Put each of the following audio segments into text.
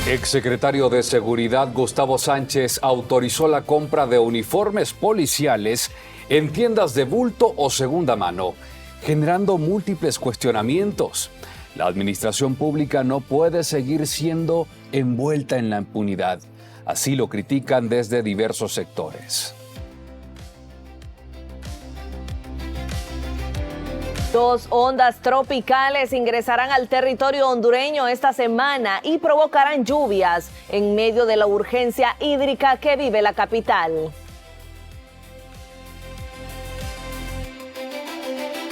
Exsecretario de Seguridad Gustavo Sánchez autorizó la compra de uniformes policiales en tiendas de bulto o segunda mano, generando múltiples cuestionamientos. La administración pública no puede seguir siendo envuelta en la impunidad. Así lo critican desde diversos sectores. Dos ondas tropicales ingresarán al territorio hondureño esta semana y provocarán lluvias en medio de la urgencia hídrica que vive la capital.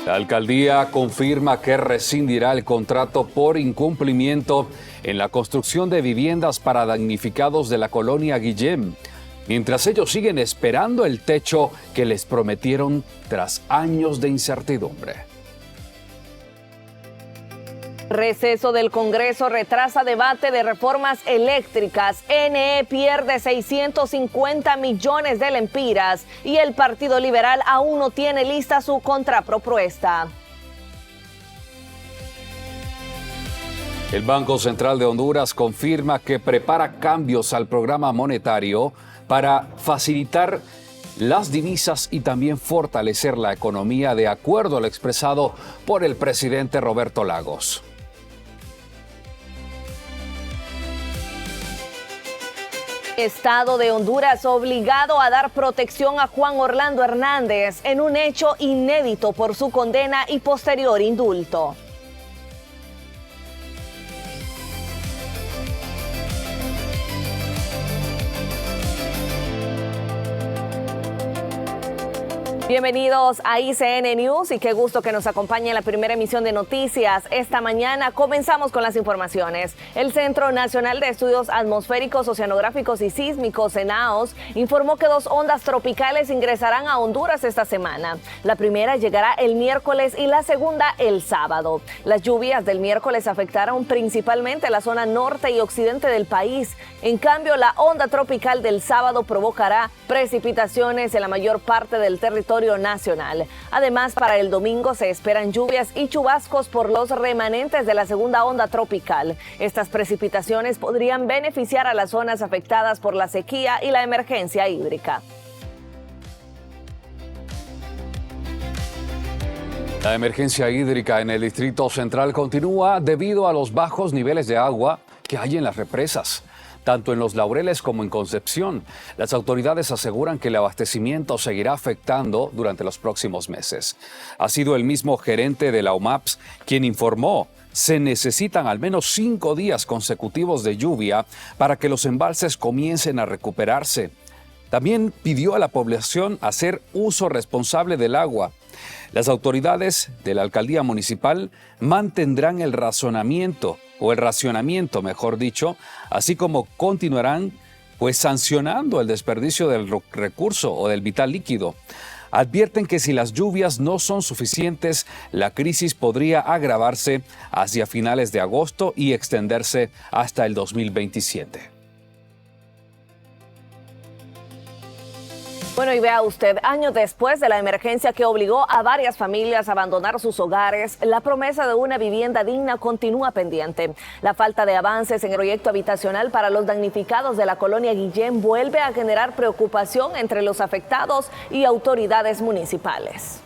La alcaldía confirma que rescindirá el contrato por incumplimiento en la construcción de viviendas para damnificados de la colonia Guillén, mientras ellos siguen esperando el techo que les prometieron tras años de incertidumbre. Receso del Congreso retrasa debate de reformas eléctricas. NE pierde 650 millones de lempiras y el Partido Liberal aún no tiene lista su contrapropuesta. El Banco Central de Honduras confirma que prepara cambios al programa monetario para facilitar las divisas y también fortalecer la economía, de acuerdo a lo expresado por el presidente Roberto Lagos. Estado de Honduras obligado a dar protección a Juan Orlando Hernández en un hecho inédito por su condena y posterior indulto. Bienvenidos a ICN News y qué gusto que nos acompañe en la primera emisión de noticias. Esta mañana comenzamos con las informaciones. El Centro Nacional de Estudios Atmosféricos, Oceanográficos y Sísmicos, CENAOS, informó que dos ondas tropicales ingresarán a Honduras esta semana. La primera llegará el miércoles y la segunda el sábado. Las lluvias del miércoles afectaron principalmente la zona norte y occidente del país. En cambio, la onda tropical del sábado provocará precipitaciones en la mayor parte del territorio nacional. Además, para el domingo se esperan lluvias y chubascos por los remanentes de la segunda onda tropical. Estas precipitaciones podrían beneficiar a las zonas afectadas por la sequía y la emergencia hídrica. La emergencia hídrica en el Distrito Central continúa debido a los bajos niveles de agua que hay en las represas, tanto en Los Laureles como en Concepción. Las autoridades aseguran que el abastecimiento seguirá afectando durante los próximos meses. Ha sido el mismo gerente de la UMAPS quien informó: se necesitan al menos 5 días consecutivos de lluvia para que los embalses comiencen a recuperarse. También pidió a la población hacer uso responsable del agua. Las autoridades de la alcaldía municipal mantendrán el racionamiento, mejor dicho, así como continuarán sancionando el desperdicio del recurso o del vital líquido. Advierten que si las lluvias no son suficientes, la crisis podría agravarse hacia finales de agosto y extenderse hasta el 2027. Bueno, y vea usted, años después de la emergencia que obligó a varias familias a abandonar sus hogares, la promesa de una vivienda digna continúa pendiente. La falta de avances en el proyecto habitacional para los damnificados de la colonia Guillén vuelve a generar preocupación entre los afectados y autoridades municipales.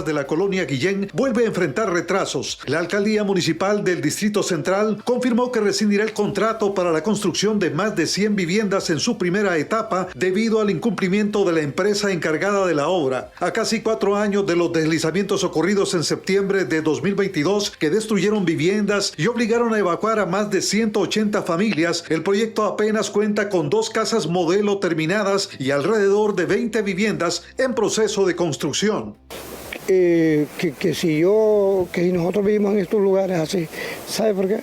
De la colonia Guillén vuelve a enfrentar retrasos. La alcaldía municipal del Distrito Central confirmó que rescindirá el contrato para la construcción de más de 100 viviendas en su primera etapa debido al incumplimiento de la empresa encargada de la obra. A casi 4 años de los deslizamientos ocurridos en septiembre de 2022 que destruyeron viviendas y obligaron a evacuar a más de 180 familias, el proyecto apenas cuenta con 2 casas modelo terminadas y alrededor de 20 viviendas en proceso de construcción. Que si nosotros vivimos en estos lugares así, ¿sabe por qué?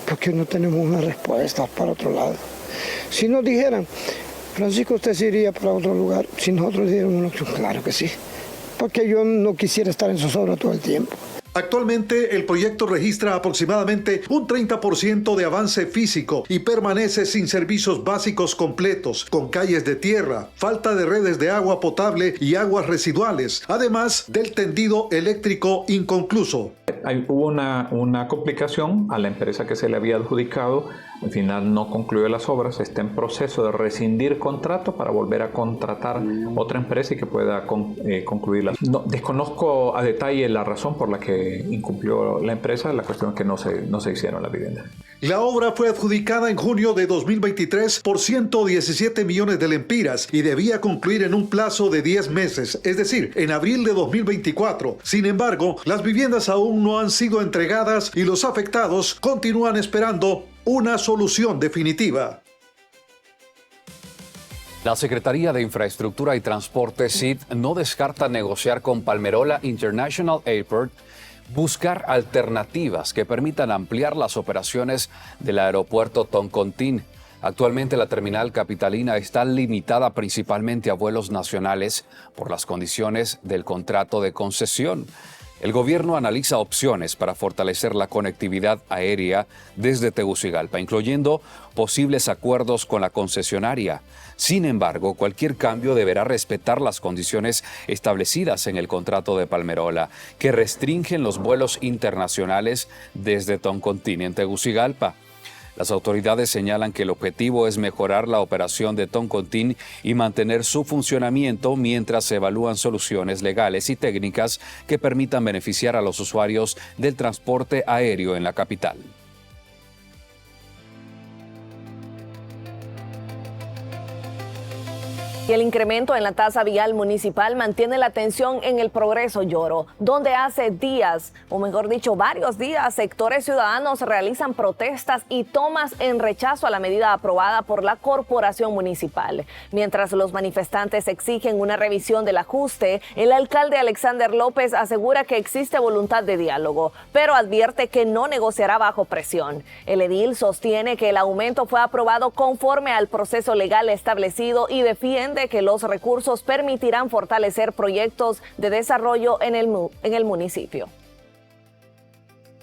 Porque no tenemos una respuesta para otro lado. Si nos dijeran, Francisco, usted se iría para otro lugar, si nosotros diéramos una opción, claro que sí, porque yo no quisiera estar en zozobra todo el tiempo. Actualmente el proyecto registra aproximadamente un 30% de avance físico y permanece sin servicios básicos completos, con calles de tierra, falta de redes de agua potable y aguas residuales, además del tendido eléctrico inconcluso. Hubo una complicación a la empresa que se le había adjudicado. Al final no concluyó las obras, está en proceso de rescindir contrato para volver a contratar otra empresa y que pueda concluirlas. No, desconozco a detalle la razón por la que incumplió la empresa, la cuestión es que no se hicieron las viviendas. La obra fue adjudicada en junio de 2023 por 117 millones de lempiras y debía concluir en un plazo de 10 meses, es decir, en abril de 2024. Sin embargo, las viviendas aún no han sido entregadas y los afectados continúan esperando una solución definitiva. La Secretaría de Infraestructura y Transporte, SID, no descarta negociar con Palmerola International Airport, buscar alternativas que permitan ampliar las operaciones del aeropuerto Toncontín. Actualmente la terminal capitalina está limitada principalmente a vuelos nacionales por las condiciones del contrato de concesión. El gobierno analiza opciones para fortalecer la conectividad aérea desde Tegucigalpa, incluyendo posibles acuerdos con la concesionaria. Sin embargo, cualquier cambio deberá respetar las condiciones establecidas en el contrato de Palmerola, que restringen los vuelos internacionales desde Toncontín en Tegucigalpa. Las autoridades señalan que el objetivo es mejorar la operación de Toncontín y mantener su funcionamiento mientras se evalúan soluciones legales y técnicas que permitan beneficiar a los usuarios del transporte aéreo en la capital. Y el incremento en la tasa vial municipal mantiene la tensión en el Progreso Lloro, donde hace días, o mejor dicho, varios días, sectores ciudadanos realizan protestas y tomas en rechazo a la medida aprobada por la corporación municipal. Mientras los manifestantes exigen una revisión del ajuste, el alcalde Alexander López asegura que existe voluntad de diálogo, pero advierte que no negociará bajo presión. El edil sostiene que el aumento fue aprobado conforme al proceso legal establecido y defiende que los recursos permitirán fortalecer proyectos de desarrollo en el municipio.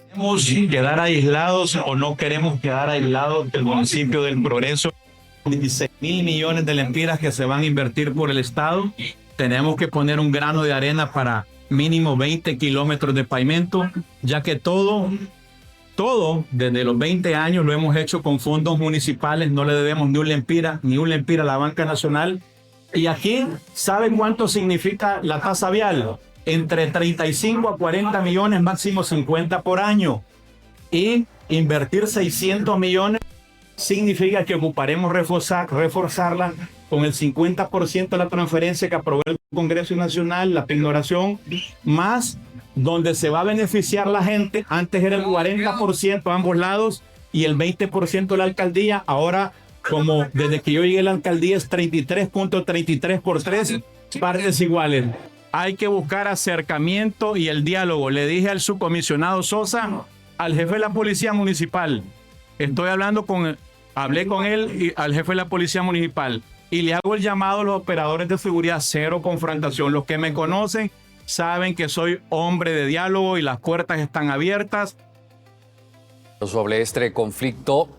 ¿Queremos quedar aislados o no queremos quedar aislados del municipio del Progreso? 16.000 millones de lempiras que se van a invertir por el Estado. Tenemos que poner un grano de arena para mínimo 20 kilómetros de pavimento, ya que todo desde los 20 años lo hemos hecho con fondos municipales. No le debemos ni un lempira a la banca nacional. Y aquí, ¿saben cuánto significa la tasa vial? Entre 35 a 40 millones, máximo 50 por año. Y invertir 600 millones significa que ocuparemos reforzarla con el 50% de la transferencia que aprobó el Congreso Nacional, la pignoración, más donde se va a beneficiar la gente. Antes era el 40% a ambos lados y el 20% de la alcaldía. Ahora, como desde que yo llegué a la alcaldía, es 33.33 por 3 partes iguales. Hay que buscar acercamiento y el diálogo. Le dije al subcomisionado Sosa, al jefe de la Policía Municipal, hablé con él y al jefe de la Policía Municipal, y le hago el llamado a los operadores de seguridad: cero confrontación. Los que me conocen saben que soy hombre de diálogo y las puertas están abiertas. Sobre este conflicto,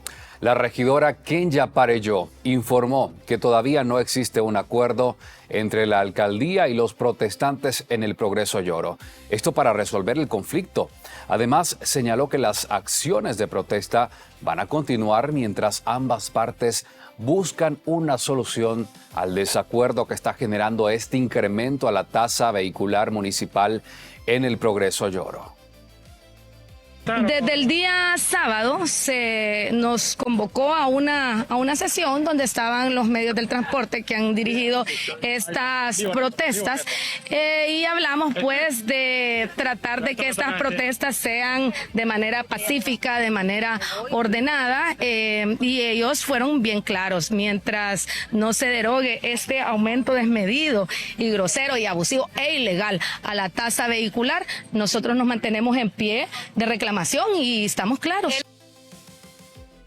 la regidora Kenya Parelló informó que todavía no existe un acuerdo entre la alcaldía y los protestantes en el Progreso Lloro. Esto para resolver el conflicto. Además, señaló que las acciones de protesta van a continuar mientras ambas partes buscan una solución al desacuerdo que está generando este incremento a la tasa vehicular municipal en el Progreso Lloro. Desde el día sábado se nos convocó a una sesión donde estaban los medios del transporte que han dirigido estas protestas y hablamos pues de tratar de que estas protestas sean de manera pacífica, de manera ordenada, y ellos fueron bien claros: mientras no se derogue este aumento desmedido y grosero y abusivo e ilegal a la tasa vehicular, nosotros nos mantenemos en pie de reclamación y estamos claros.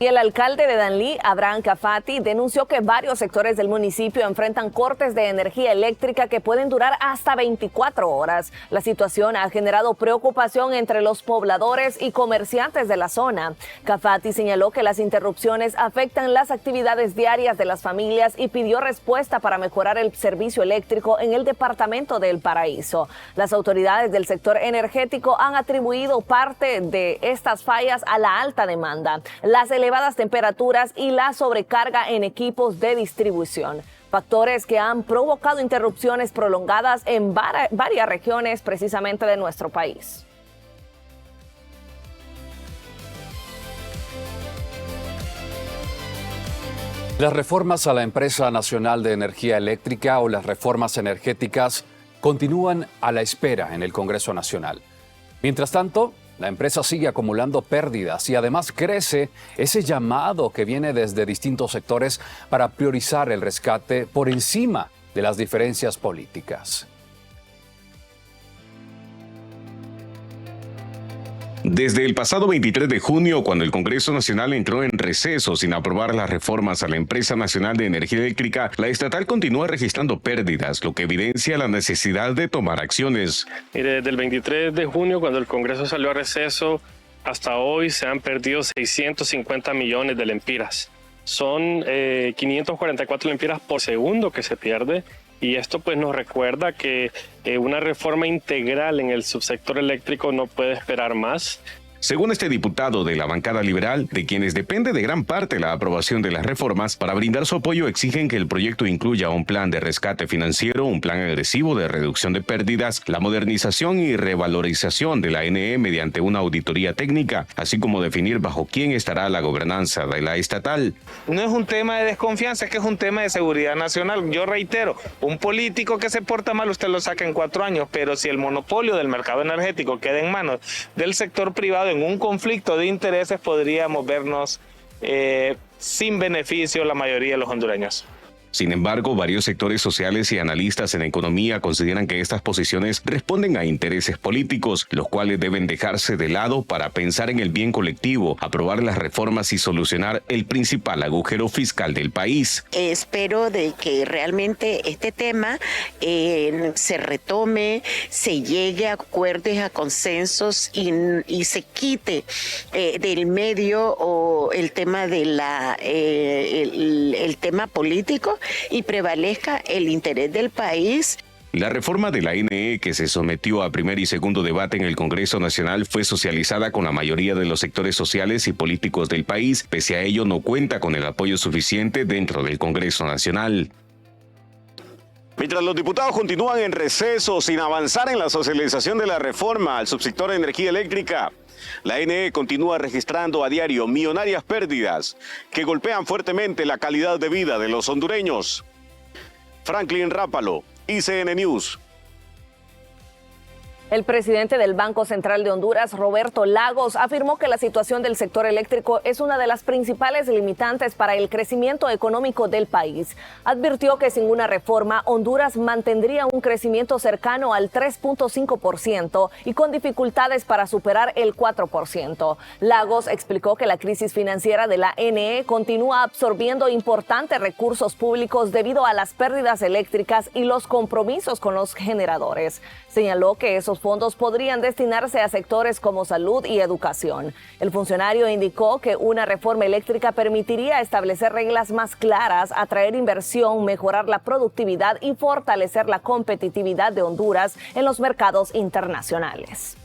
Y el alcalde de Danlí, Abraham Cafati, denunció que varios sectores del municipio enfrentan cortes de energía eléctrica que pueden durar hasta 24 horas. La situación ha generado preocupación entre los pobladores y comerciantes de la zona. Cafati señaló que las interrupciones afectan las actividades diarias de las familias y pidió respuesta para mejorar el servicio eléctrico en el departamento de El Paraíso. Las autoridades del sector energético han atribuido parte de estas fallas a la alta demanda, las elevadas temperaturas y la sobrecarga en equipos de distribución. Factores que han provocado interrupciones prolongadas en varias regiones precisamente de nuestro país. Las reformas a la Empresa Nacional de Energía Eléctrica o las reformas energéticas continúan a la espera en el Congreso Nacional. Mientras tanto, la empresa sigue acumulando pérdidas y además crece ese llamado que viene desde distintos sectores para priorizar el rescate por encima de las diferencias políticas. Desde el pasado 23 de junio, cuando el Congreso Nacional entró en receso sin aprobar las reformas a la Empresa Nacional de Energía Eléctrica, la estatal continúa registrando pérdidas, lo que evidencia la necesidad de tomar acciones. Mire, desde el 23 de junio, cuando el Congreso salió a receso, hasta hoy se han perdido 650 millones de lempiras. Son 544 lempiras por segundo que se pierde. Y esto pues nos recuerda que una reforma integral en el subsector eléctrico no puede esperar más. Según este diputado de la bancada liberal, de quienes depende de gran parte la aprobación de las reformas, para brindar su apoyo exigen que el proyecto incluya un plan de rescate financiero, un plan agresivo de reducción de pérdidas, la modernización y revalorización de la ANE mediante una auditoría técnica, así como definir bajo quién estará la gobernanza de la estatal. No es un tema de desconfianza, es que es un tema de seguridad nacional. Yo reitero, un político que se porta mal usted lo saca en 4 años, pero si el monopolio del mercado energético queda en manos del sector privado, en un conflicto de intereses podríamos vernos sin beneficio la mayoría de los hondureños. Sin embargo, varios sectores sociales y analistas en economía consideran que estas posiciones responden a intereses políticos, los cuales deben dejarse de lado para pensar en el bien colectivo, aprobar las reformas y solucionar el principal agujero fiscal del país. Espero de que realmente este tema se retome, se llegue a acuerdos, a consensos y se quite del medio o el tema de el tema político y prevalezca el interés del país. La reforma de la ANE que se sometió a primer y segundo debate en el Congreso Nacional fue socializada con la mayoría de los sectores sociales y políticos del país. Pese a ello, no cuenta con el apoyo suficiente dentro del Congreso Nacional. Mientras los diputados continúan en receso sin avanzar en la socialización de la reforma al subsector de energía eléctrica, la ANE continúa registrando a diario millonarias pérdidas que golpean fuertemente la calidad de vida de los hondureños. Franklin Rápalo, ICN News. El presidente del Banco Central de Honduras, Roberto Lagos, afirmó que la situación del sector eléctrico es una de las principales limitantes para el crecimiento económico del país. Advirtió que sin una reforma, Honduras mantendría un crecimiento cercano al 3.5% y con dificultades para superar el 4%. Lagos explicó que la crisis financiera de la ANE continúa absorbiendo importantes recursos públicos debido a las pérdidas eléctricas y los compromisos con los generadores. Señaló que esos fondos podrían destinarse a sectores como salud y educación. El funcionario indicó que una reforma eléctrica permitiría establecer reglas más claras, atraer inversión, mejorar la productividad y fortalecer la competitividad de Honduras en los mercados internacionales.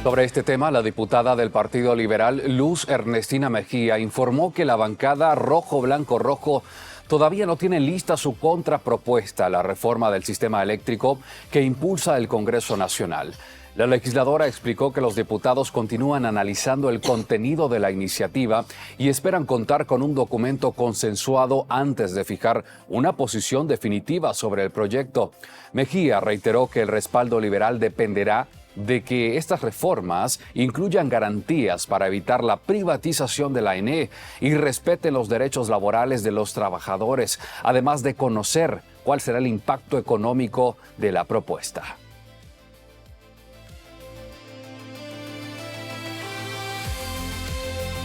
Sobre este tema, la diputada del Partido Liberal, Luz Ernestina Mejía, informó que la bancada Rojo Blanco Rojo todavía no tiene lista su contrapropuesta a la reforma del sistema eléctrico que impulsa el Congreso Nacional. La legisladora explicó que los diputados continúan analizando el contenido de la iniciativa y esperan contar con un documento consensuado antes de fijar una posición definitiva sobre el proyecto. Mejía reiteró que el respaldo liberal dependerá de que estas reformas incluyan garantías para evitar la privatización de la ANE y respeten los derechos laborales de los trabajadores, además de conocer cuál será el impacto económico de la propuesta.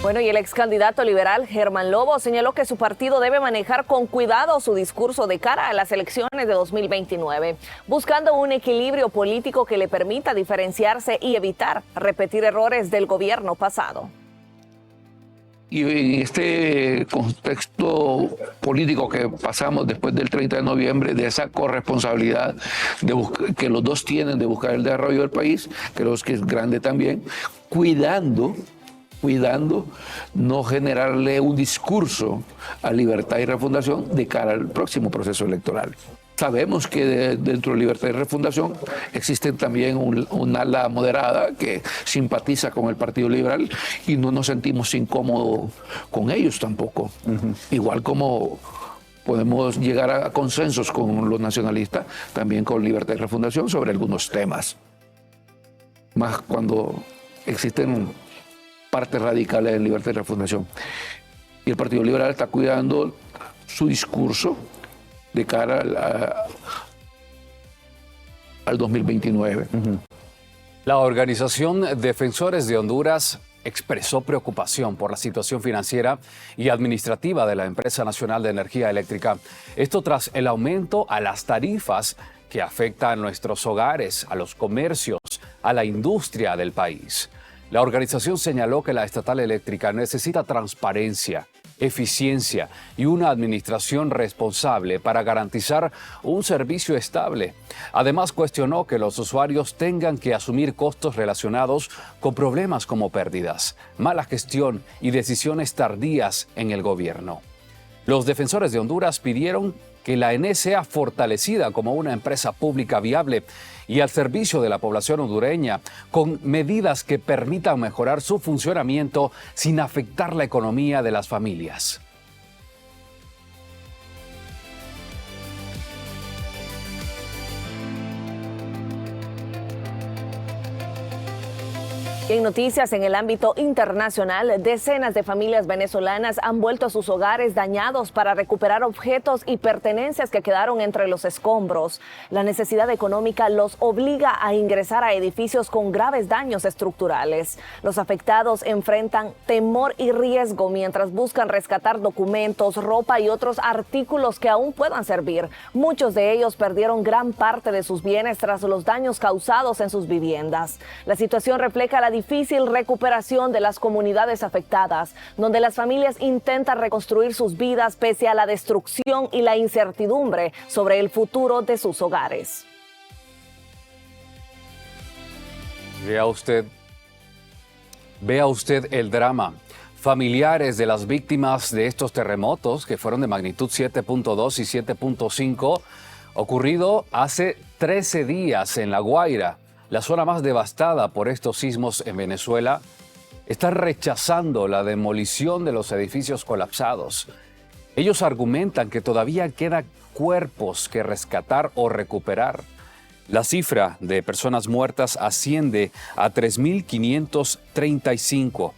Bueno, y el ex candidato liberal Germán Lobo señaló que su partido debe manejar con cuidado su discurso de cara a las elecciones de 2029, buscando un equilibrio político que le permita diferenciarse y evitar repetir errores del gobierno pasado. Y en este contexto político que pasamos después del 30 de noviembre, de esa corresponsabilidad que los dos tienen de buscar el desarrollo del país, creo que es grande también, cuidando no generarle un discurso a Libertad y Refundación de cara al próximo proceso electoral. Sabemos que dentro de Libertad y Refundación existe también un ala moderada que simpatiza con el Partido Liberal y no nos sentimos incómodos con ellos tampoco. Igual como podemos llegar a consensos con los nacionalistas, también con Libertad y Refundación sobre algunos temas. Más cuando existen partes radicales en Libertad y Refundación. Y el Partido Liberal está cuidando su discurso de cara al 2029. La organización Defensores de Honduras expresó preocupación por la situación financiera y administrativa de la Empresa Nacional de Energía Eléctrica. Esto tras el aumento a las tarifas que afecta a nuestros hogares, a los comercios, a la industria del país. La organización señaló que la estatal eléctrica necesita transparencia, eficiencia y una administración responsable para garantizar un servicio estable. Además, cuestionó que los usuarios tengan que asumir costos relacionados con problemas como pérdidas, mala gestión y decisiones tardías en el gobierno. Los defensores de Honduras pidieron que la ENE sea fortalecida como una empresa pública viable y al servicio de la población hondureña, con medidas que permitan mejorar su funcionamiento sin afectar la economía de las familias. Y en noticias en el ámbito internacional, decenas de familias venezolanas han vuelto a sus hogares dañados para recuperar objetos y pertenencias que quedaron entre los escombros. La necesidad económica los obliga a ingresar a edificios con graves daños estructurales. Los afectados enfrentan temor y riesgo mientras buscan rescatar documentos, ropa y otros artículos que aún puedan servir. Muchos de ellos perdieron gran parte de sus bienes tras los daños causados en sus viviendas. La situación refleja la difícil recuperación de las comunidades afectadas, donde las familias intentan reconstruir sus vidas pese a la destrucción y la incertidumbre sobre el futuro de sus hogares. Vea usted el drama. Familiares de las víctimas de estos terremotos, que fueron de magnitud 7.2 y 7.5, ocurrido hace 13 días en La Guaira, la zona más devastada por estos sismos en Venezuela, está rechazando la demolición de los edificios colapsados. Ellos argumentan que todavía quedan cuerpos que rescatar o recuperar. La cifra de personas muertas asciende a 3.535,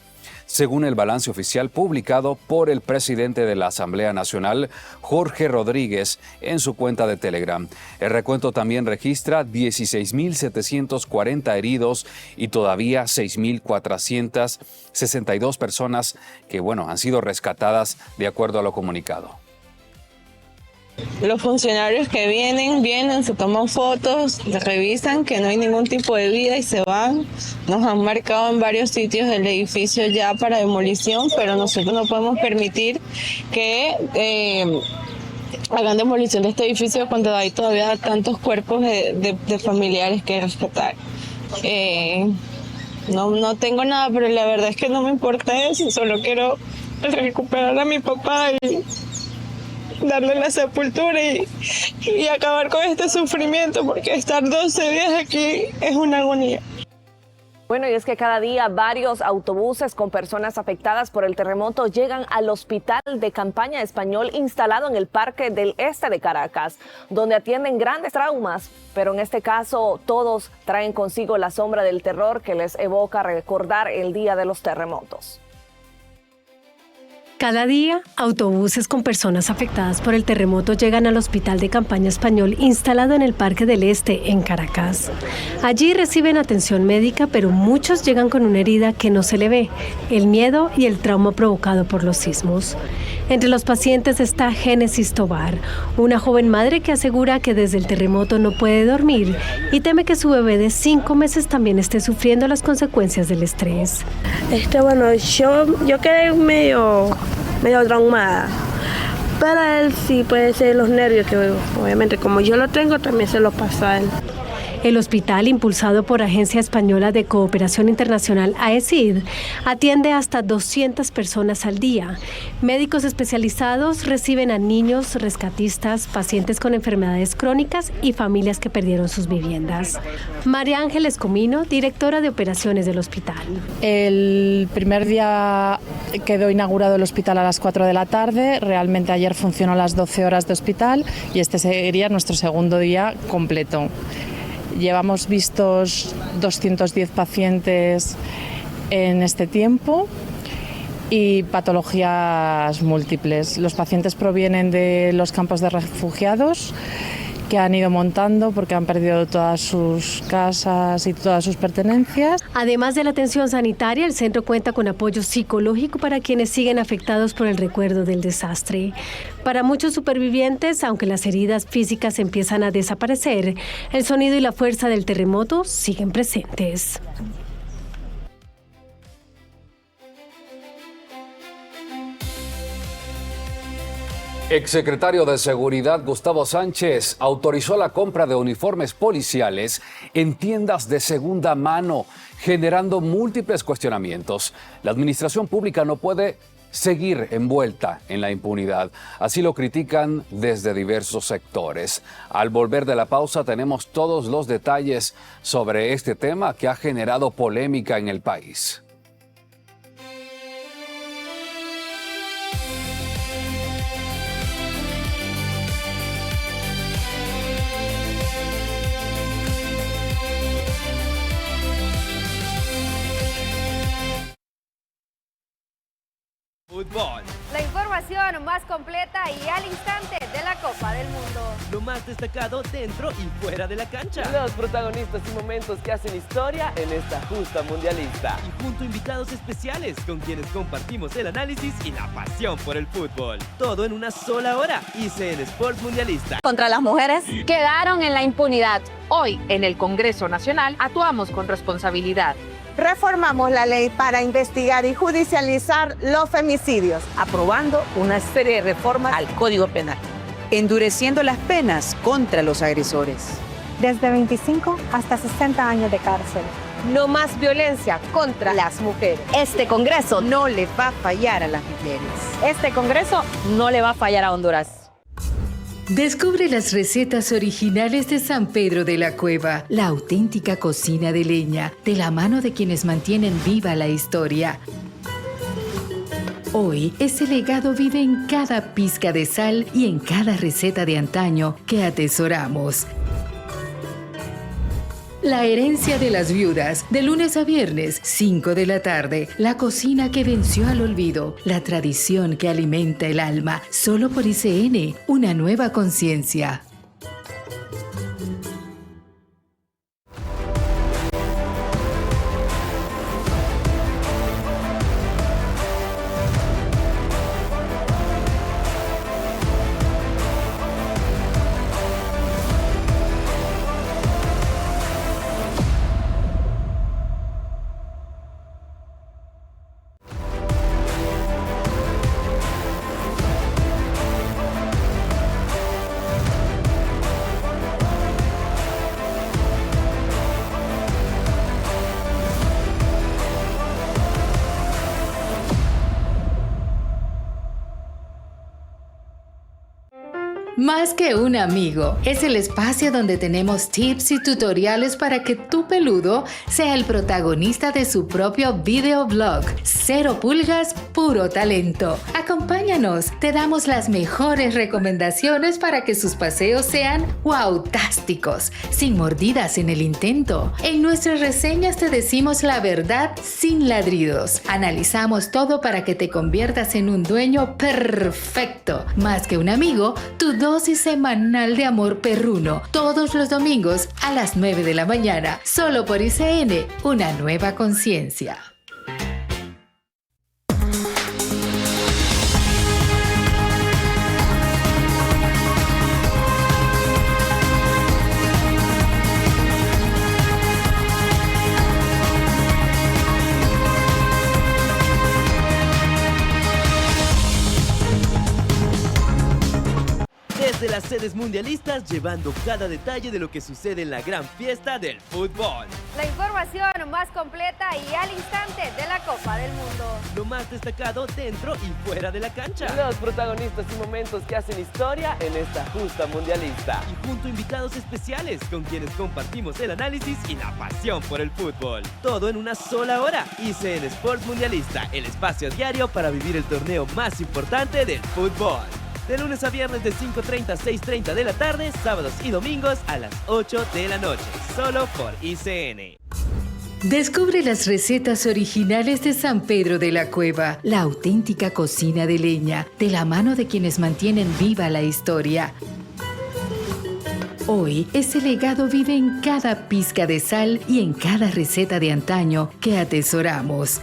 según el balance oficial publicado por el presidente de la Asamblea Nacional, Jorge Rodríguez, en su cuenta de Telegram. El recuento también registra 16.740 heridos y todavía 6.462 personas que, han sido rescatadas de acuerdo a lo comunicado. Los funcionarios que vienen, se toman fotos, revisan que no hay ningún tipo de vida y se van. Nos han marcado en varios sitios del edificio ya para demolición, pero nosotros no podemos permitir que hagan demolición de este edificio cuando hay todavía tantos cuerpos de familiares que rescatar. No tengo nada, pero la verdad es que no me importa eso, solo quiero recuperar a mi papá y darle la sepultura y acabar con este sufrimiento, porque estar 12 días aquí es una agonía. Bueno, y es que cada día varios autobuses con personas afectadas por el terremoto llegan al Hospital de Campaña Español instalado en el Parque del Este de Caracas, donde atienden grandes traumas, pero en este caso todos traen consigo la sombra del terror que les evoca recordar el día de los terremotos. Cada día, autobuses con personas afectadas por el terremoto llegan al Hospital de Campaña Español instalado en el Parque del Este, en Caracas. Allí reciben atención médica, pero muchos llegan con una herida que no se le ve, el miedo y el trauma provocado por los sismos. Entre los pacientes está Génesis Tobar, una joven madre que asegura que desde el terremoto no puede dormir y teme que su bebé de 5 meses también esté sufriendo las consecuencias del estrés. Bueno, yo quedé medio traumada. Para él sí puede ser los nervios, que obviamente como yo lo tengo, también se los paso a él. El hospital, impulsado por Agencia Española de Cooperación Internacional, AECID, atiende hasta 200 personas al día. Médicos especializados reciben a niños, rescatistas, pacientes con enfermedades crónicas y familias que perdieron sus viviendas. María Ángeles Comino, directora de operaciones del hospital. El primer día quedó inaugurado el hospital a las 4 de la tarde. Realmente ayer funcionó las 12 horas de hospital y este sería nuestro segundo día completo. Llevamos vistos 210 pacientes en este tiempo y patologías múltiples. Los pacientes provienen de los campos de refugiados que han ido montando porque han perdido todas sus casas y todas sus pertenencias. Además de la atención sanitaria, el centro cuenta con apoyo psicológico para quienes siguen afectados por el recuerdo del desastre. Para muchos supervivientes, aunque las heridas físicas empiezan a desaparecer, el sonido y la fuerza del terremoto siguen presentes. Exsecretario de Seguridad Gustavo Sánchez autorizó la compra de uniformes policiales en tiendas de segunda mano, generando múltiples cuestionamientos. La administración pública no puede seguir envuelta en la impunidad. Así lo critican desde diversos sectores. Al volver de la pausa tenemos todos los detalles sobre este tema que ha generado polémica en el país. Fútbol. La información más completa y al instante de la Copa del Mundo. Lo más destacado dentro y fuera de la cancha. Los protagonistas y momentos que hacen historia en esta justa mundialista. Y junto a invitados especiales con quienes compartimos el análisis y la pasión por el fútbol. Todo en una sola hora. ICN Sports Mundialista. Contra las mujeres quedaron en la impunidad. Hoy, en el Congreso Nacional, actuamos con responsabilidad. Reformamos la ley para investigar y judicializar los femicidios, aprobando una serie de reformas al Código Penal, endureciendo las penas contra los agresores. Desde 25 hasta 60 años de cárcel. No más violencia contra las mujeres. Este Congreso no le va a fallar a las mujeres. Este Congreso no le va a fallar a Honduras. Descubre las recetas originales de San Pedro de la Cueva, la auténtica cocina de leña, de la mano de quienes mantienen viva la historia. Hoy, ese legado vive en cada pizca de sal y en cada receta de antaño que atesoramos. La herencia de las viudas, de lunes a viernes, 5 de la tarde. La cocina que venció al olvido, la tradición que alimenta el alma. Solo por ICN, una nueva conciencia. Más que un amigo, es el espacio donde tenemos tips y tutoriales para que tu peludo sea el protagonista de su propio videoblog. 0 pulgas, puro talento. Acompáñanos Acompáñanos, te damos las mejores recomendaciones para que sus paseos sean ¡wow!-tásticos, sin mordidas en el intento. En nuestras reseñas te decimos la verdad sin ladridos. Analizamos todo para que te conviertas en un dueño perfecto. Más que un amigo, tu dosis semanal de amor perruno. Todos los domingos a las 9 de la mañana, solo por ICN, una nueva conciencia. Desde las sedes mundialistas, llevando cada detalle de lo que sucede en la gran fiesta del fútbol. La información más completa y al instante de la Copa del Mundo. Lo más destacado dentro y fuera de la cancha. Los protagonistas y momentos que hacen historia en esta justa mundialista. Y junto a invitados especiales con quienes compartimos el análisis y la pasión por el fútbol. Todo en una sola hora. ICN Sports Mundialista, el espacio diario para vivir el torneo más importante del fútbol. De lunes a viernes de 5:30 a 6:30 de la tarde, sábados y domingos a las 8 de la noche, solo por ICN. Descubre las recetas originales de San Pedro de la Cueva, la auténtica cocina de leña, de la mano de quienes mantienen viva la historia. Hoy, ese legado vive en cada pizca de sal y en cada receta de antaño que atesoramos.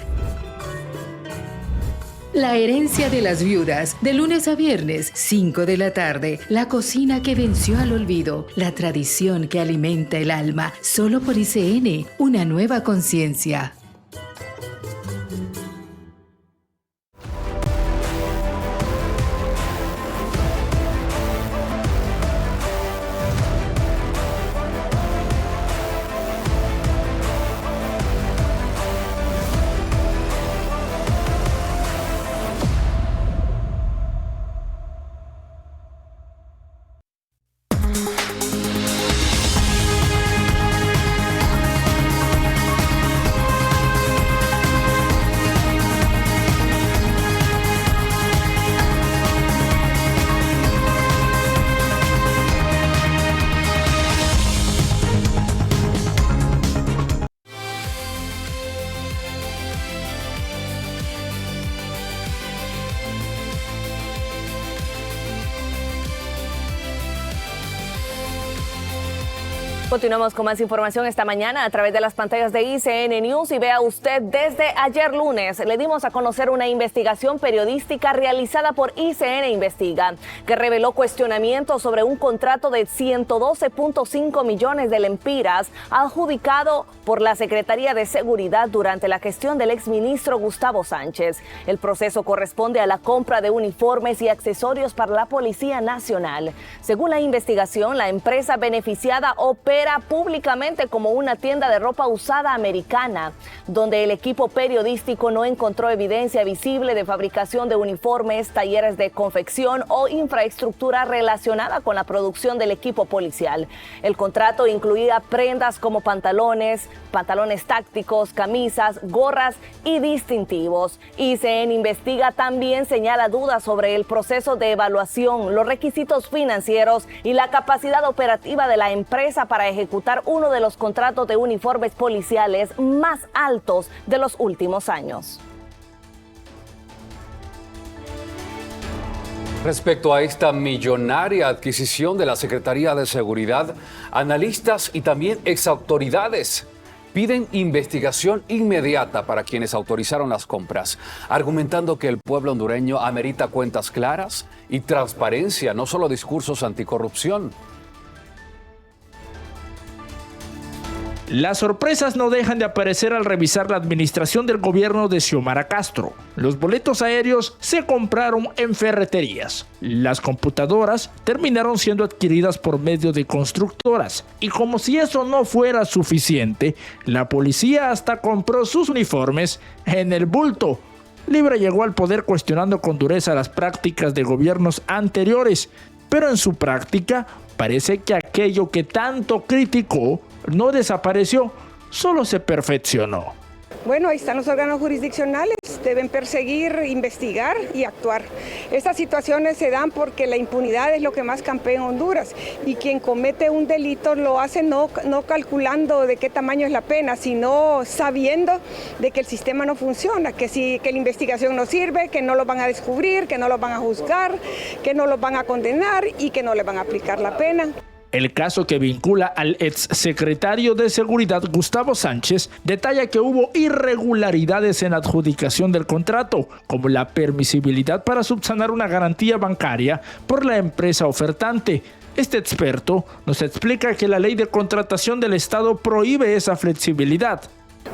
La herencia de las viudas, de lunes a viernes, 5 de la tarde. La cocina que venció al olvido, la tradición que alimenta el alma. Solo por ICN, una nueva conciencia. Continuamos con más información esta mañana a través de las pantallas de ICN News y vea usted, desde ayer lunes le dimos a conocer una investigación periodística realizada por ICN Investiga que reveló cuestionamientos sobre un contrato de 112.5 millones de lempiras adjudicado por la Secretaría de Seguridad durante la gestión del exministro Gustavo Sánchez. El proceso corresponde a la compra de uniformes y accesorios para la Policía Nacional. Según la investigación, la empresa beneficiada opera públicamente como una tienda de ropa usada americana, donde el equipo periodístico no encontró evidencia visible de fabricación de uniformes, talleres de confección o infraestructura relacionada con la producción del equipo policial. El contrato incluía prendas como pantalones tácticos, camisas, gorras y distintivos. ICN Investiga también señala dudas sobre el proceso de evaluación, los requisitos financieros y la capacidad operativa de la empresa para ejecutar uno de los contratos de uniformes policiales más altos de los últimos años. Respecto a esta millonaria adquisición de la Secretaría de Seguridad, analistas y también exautoridades piden investigación inmediata para quienes autorizaron las compras, argumentando que el pueblo hondureño amerita cuentas claras y transparencia, no solo discursos anticorrupción. Las sorpresas no dejan de aparecer al revisar la administración del gobierno de Xiomara Castro. Los boletos aéreos se compraron en ferreterías. Las computadoras terminaron siendo adquiridas por medio de constructoras. Y como si eso no fuera suficiente, la policía hasta compró sus uniformes en el bulto. Libre llegó al poder cuestionando con dureza las prácticas de gobiernos anteriores, pero en su práctica parece que aquello que tanto criticó no desapareció, solo se perfeccionó. Bueno, ahí están los órganos jurisdiccionales, deben perseguir, investigar y actuar. Estas situaciones se dan porque la impunidad es lo que más campea en Honduras y quien comete un delito lo hace no calculando de qué tamaño es la pena, sino sabiendo de que el sistema no funciona, que la investigación no sirve, que no lo van a descubrir, que no lo van a juzgar, que no lo van a condenar y que no le van a aplicar la pena. El caso que vincula al exsecretario de Seguridad Gustavo Sánchez detalla que hubo irregularidades en la adjudicación del contrato, como la permisibilidad para subsanar una garantía bancaria por la empresa ofertante. Este experto nos explica que la ley de contratación del Estado prohíbe esa flexibilidad.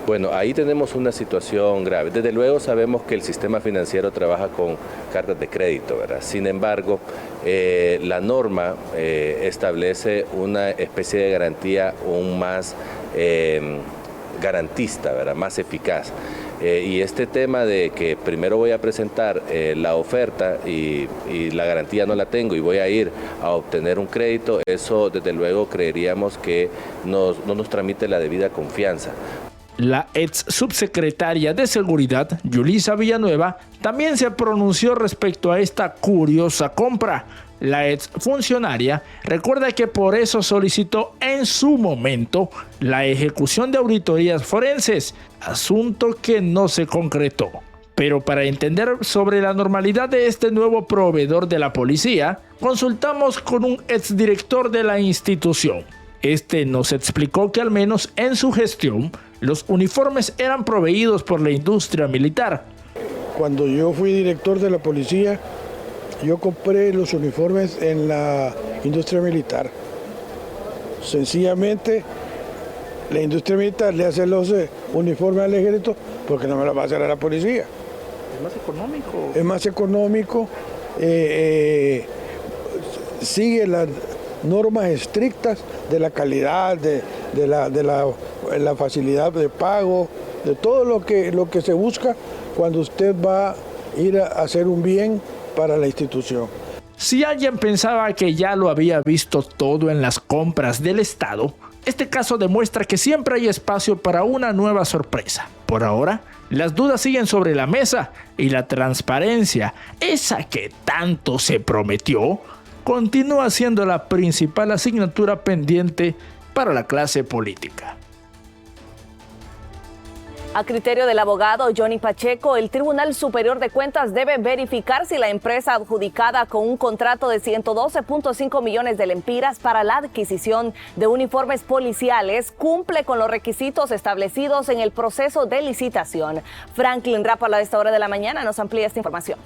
Bueno, ahí tenemos una situación grave. Desde luego sabemos que el sistema financiero trabaja con cartas de crédito, ¿verdad? Sin embargo, la norma establece una especie de garantía aún más garantista, ¿verdad? Más eficaz. Y este tema de que primero voy a presentar la oferta y la garantía no la tengo y voy a ir a obtener un crédito, eso desde luego creeríamos que no nos tramite la debida confianza. La ex subsecretaria de Seguridad, Yulisa Villanueva, también se pronunció respecto a esta curiosa compra. La ex funcionaria recuerda que por eso solicitó en su momento la ejecución de auditorías forenses, asunto que no se concretó. Pero para entender sobre la normalidad de este nuevo proveedor de la policía, consultamos con un exdirector de la institución. Este nos explicó que al menos en su gestión, los uniformes eran proveídos por la industria militar. Cuando yo fui director de la policía, yo compré los uniformes en la industria militar. Sencillamente, la industria militar le hace los uniformes al ejército porque no me los va a hacer a la policía. ¿Es más económico? Es más económico, sigue las normas estrictas de la calidad, de la facilidad de pago, de todo lo que se busca cuando usted va a ir a hacer un bien para la institución. Si alguien pensaba que ya lo había visto todo en las compras del Estado, este caso demuestra que siempre hay espacio para una nueva sorpresa. Por ahora, las dudas siguen sobre la mesa y la transparencia, esa que tanto se prometió, continúa siendo la principal asignatura pendiente para la clase política. A criterio del abogado Johnny Pacheco, el Tribunal Superior de Cuentas debe verificar si la empresa adjudicada con un contrato de 112.5 millones de lempiras para la adquisición de uniformes policiales cumple con los requisitos establecidos en el proceso de licitación. Franklin Rápala, a esta hora de la mañana, nos amplía esta información.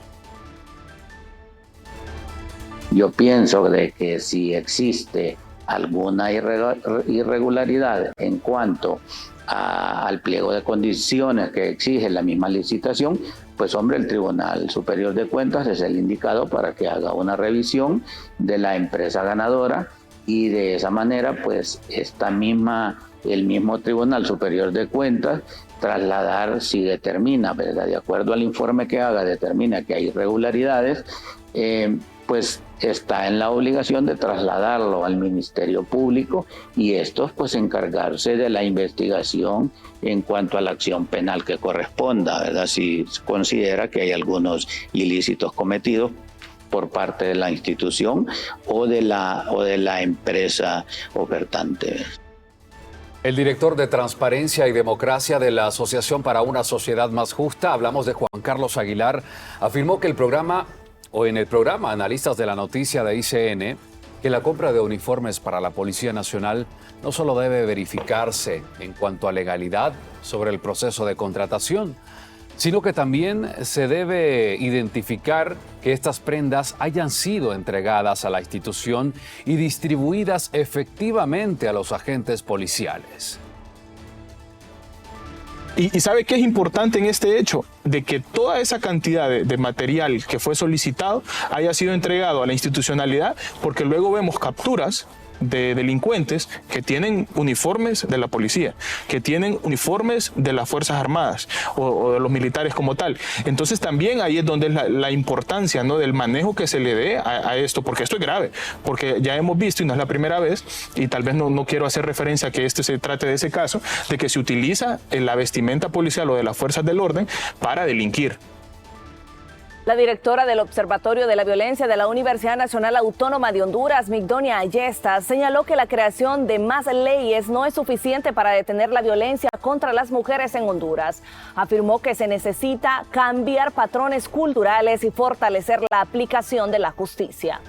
Yo pienso de que si existe alguna irregularidad en cuanto al pliego de condiciones que exige la misma licitación, pues hombre, el Tribunal Superior de Cuentas es el indicado para que haga una revisión de la empresa ganadora y de esa manera pues el mismo Tribunal Superior de Cuentas trasladar, si determina, ¿verdad?, de acuerdo al informe que haga, determina que hay irregularidades, pues está en la obligación de trasladarlo al Ministerio Público y estos pues encargarse de la investigación en cuanto a la acción penal que corresponda, ¿verdad?, si considera que hay algunos ilícitos cometidos por parte de la institución o de la empresa ofertante. El director de Transparencia y Democracia de la Asociación para una Sociedad Más Justa, hablamos de Juan Carlos Aguilar, afirmó que en el programa Analistas de la Noticia de ICN, que la compra de uniformes para la Policía Nacional no solo debe verificarse en cuanto a legalidad sobre el proceso de contratación, sino que también se debe identificar que estas prendas hayan sido entregadas a la institución y distribuidas efectivamente a los agentes policiales. ¿Y sabe qué es importante en este hecho? De que toda esa cantidad de material que fue solicitado haya sido entregado a la institucionalidad, porque luego vemos capturas de delincuentes que tienen uniformes de la policía, que tienen uniformes de las Fuerzas Armadas o de los militares como tal. Entonces también ahí es donde es la importancia, ¿no?, del manejo que se le dé a esto, porque esto es grave, porque ya hemos visto, y no es la primera vez, y tal vez no quiero hacer referencia a que se trate de ese caso, de que se utiliza la vestimenta policial o de las fuerzas del orden para delinquir. La directora del Observatorio de la Violencia de la Universidad Nacional Autónoma de Honduras, Migdonia Ayesta, señaló que la creación de más leyes no es suficiente para detener la violencia contra las mujeres en Honduras. Afirmó que se necesita cambiar patrones culturales y fortalecer la aplicación de la justicia.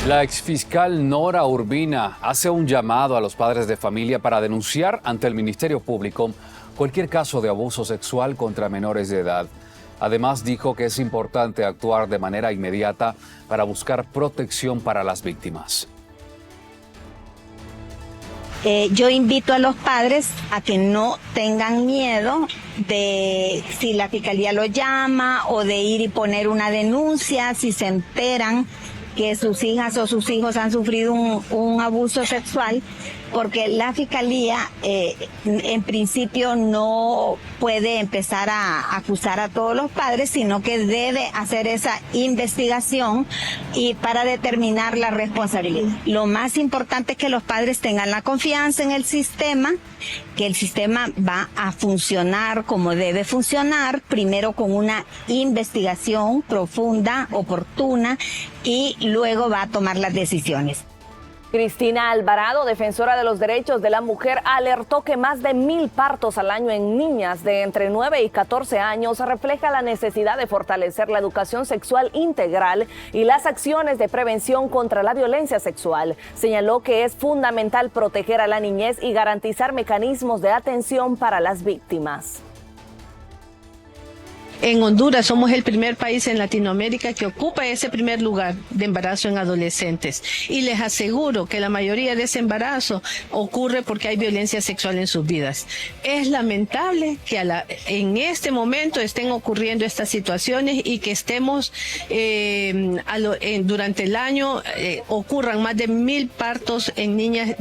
La exfiscal Nora Urbina hace un llamado a los padres de familia para denunciar ante el Ministerio Público cualquier caso de abuso sexual contra menores de edad. Además, dijo que es importante actuar de manera inmediata para buscar protección para las víctimas. Yo invito a los padres a que no tengan miedo de si la fiscalía lo llama o de ir y poner una denuncia si se enteran que sus hijas o sus hijos han sufrido un abuso sexual, porque la fiscalía en principio no puede empezar a acusar a todos los padres, sino que debe hacer esa investigación y para determinar la responsabilidad. Lo más importante es que los padres tengan la confianza en el sistema, que el sistema va a funcionar como debe funcionar, primero con una investigación profunda, oportuna, y luego va a tomar las decisiones. Cristina Alvarado, defensora de los derechos de la mujer, alertó que más de 1,000 partos al año en niñas de entre 9 y 14 años refleja la necesidad de fortalecer la educación sexual integral y las acciones de prevención contra la violencia sexual. Señaló que es fundamental proteger a la niñez y garantizar mecanismos de atención para las víctimas. En Honduras somos el primer país en Latinoamérica que ocupa ese primer lugar de embarazo en adolescentes. Y les aseguro que la mayoría de ese embarazo ocurre porque hay violencia sexual en sus vidas. Es lamentable que en este momento estén ocurriendo estas situaciones y que estemos durante el año ocurran más de 1,000 partos en niñas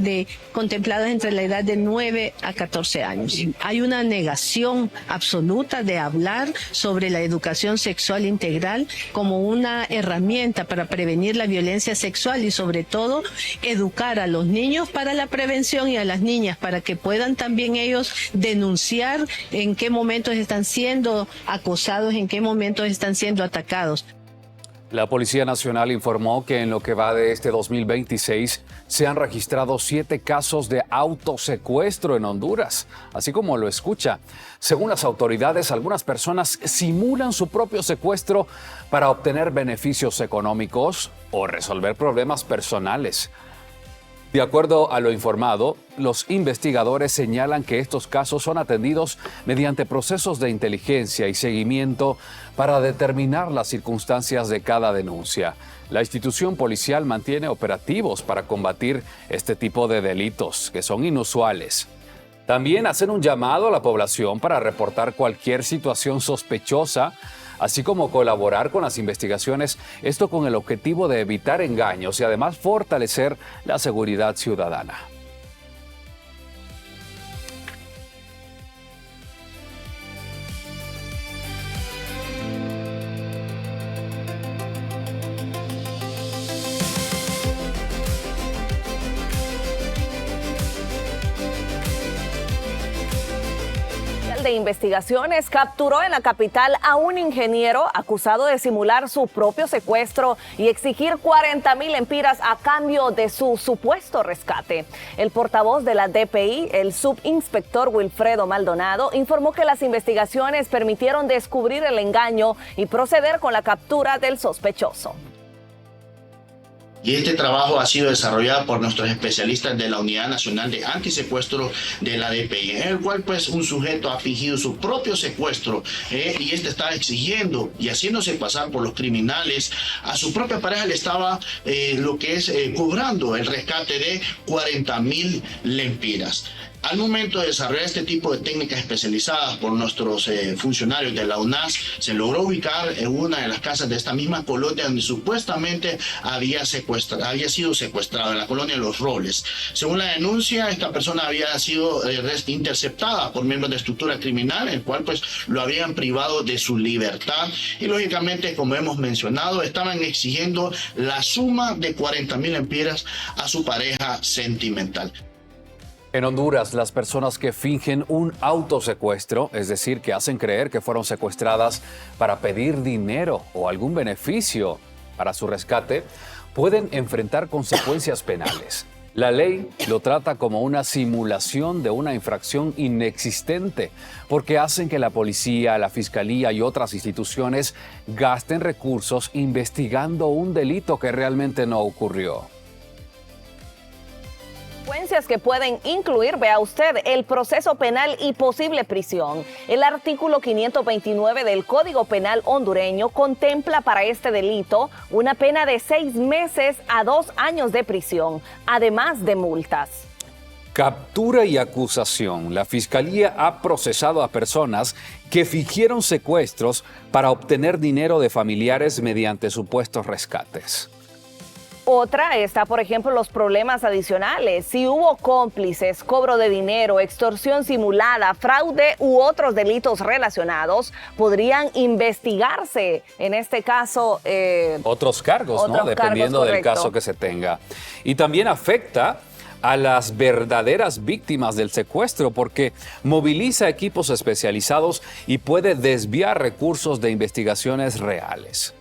contempladas entre la edad de 9 a 14 años. Hay una negación absoluta de hablar sobre la educación sexual integral como una herramienta para prevenir la violencia sexual y sobre todo educar a los niños para la prevención y a las niñas para que puedan también ellos denunciar en qué momentos están siendo acosados, en qué momentos están siendo atacados. La Policía Nacional informó que en lo que va de este 2026 se han registrado 7 casos de autosecuestro en Honduras, así como lo escucha. Según las autoridades, algunas personas simulan su propio secuestro para obtener beneficios económicos o resolver problemas personales. De acuerdo a lo informado, los investigadores señalan que estos casos son atendidos mediante procesos de inteligencia y seguimiento para determinar las circunstancias de cada denuncia. La institución policial mantiene operativos para combatir este tipo de delitos, que son inusuales. También hacen un llamado a la población para reportar cualquier situación sospechosa, así como colaborar con las investigaciones, esto con el objetivo de evitar engaños y además fortalecer la seguridad ciudadana. De Investigaciones capturó en la capital a un ingeniero acusado de simular su propio secuestro y exigir 40,000 lempiras a cambio de su supuesto rescate. El portavoz de la DPI, el subinspector Wilfredo Maldonado, informó que las investigaciones permitieron descubrir el engaño y proceder con la captura del sospechoso. Y este trabajo ha sido desarrollado por nuestros especialistas de la Unidad Nacional de Antisecuestro de la DPI, en el cual pues un sujeto ha fingido su propio secuestro y este estaba exigiendo y haciéndose pasar por los criminales. A su propia pareja le estaba cobrando el rescate de 40,000 lempiras. Al momento de desarrollar este tipo de técnicas especializadas por nuestros funcionarios de la UNAS, se logró ubicar en una de las casas de esta misma colonia donde supuestamente había sido secuestrado, en la colonia Los Robles. Según la denuncia, esta persona había sido interceptada por miembros de estructura criminal, el cual pues lo habían privado de su libertad y lógicamente, como hemos mencionado, estaban exigiendo la suma de 40.000 empiras a su pareja sentimental. En Honduras, las personas que fingen un autosecuestro, es decir, que hacen creer que fueron secuestradas para pedir dinero o algún beneficio para su rescate, pueden enfrentar consecuencias penales. La ley lo trata como una simulación de una infracción inexistente, porque hacen que la policía, la fiscalía y otras instituciones gasten recursos investigando un delito que realmente no ocurrió. Consecuencias que pueden incluir, vea usted, el proceso penal y posible prisión. El artículo 529 del Código Penal hondureño contempla para este delito una pena de 6 meses a 2 años de prisión, además de multas. Captura y acusación. La Fiscalía ha procesado a personas que fingieron secuestros para obtener dinero de familiares mediante supuestos rescates. Otra está, por ejemplo, los problemas adicionales. Si hubo cómplices, cobro de dinero, extorsión simulada, fraude u otros delitos relacionados, podrían investigarse. En este caso... otros cargos, ¿no? Dependiendo del caso que se tenga. Y también afecta a las verdaderas víctimas del secuestro porque moviliza equipos especializados y puede desviar recursos de investigaciones reales.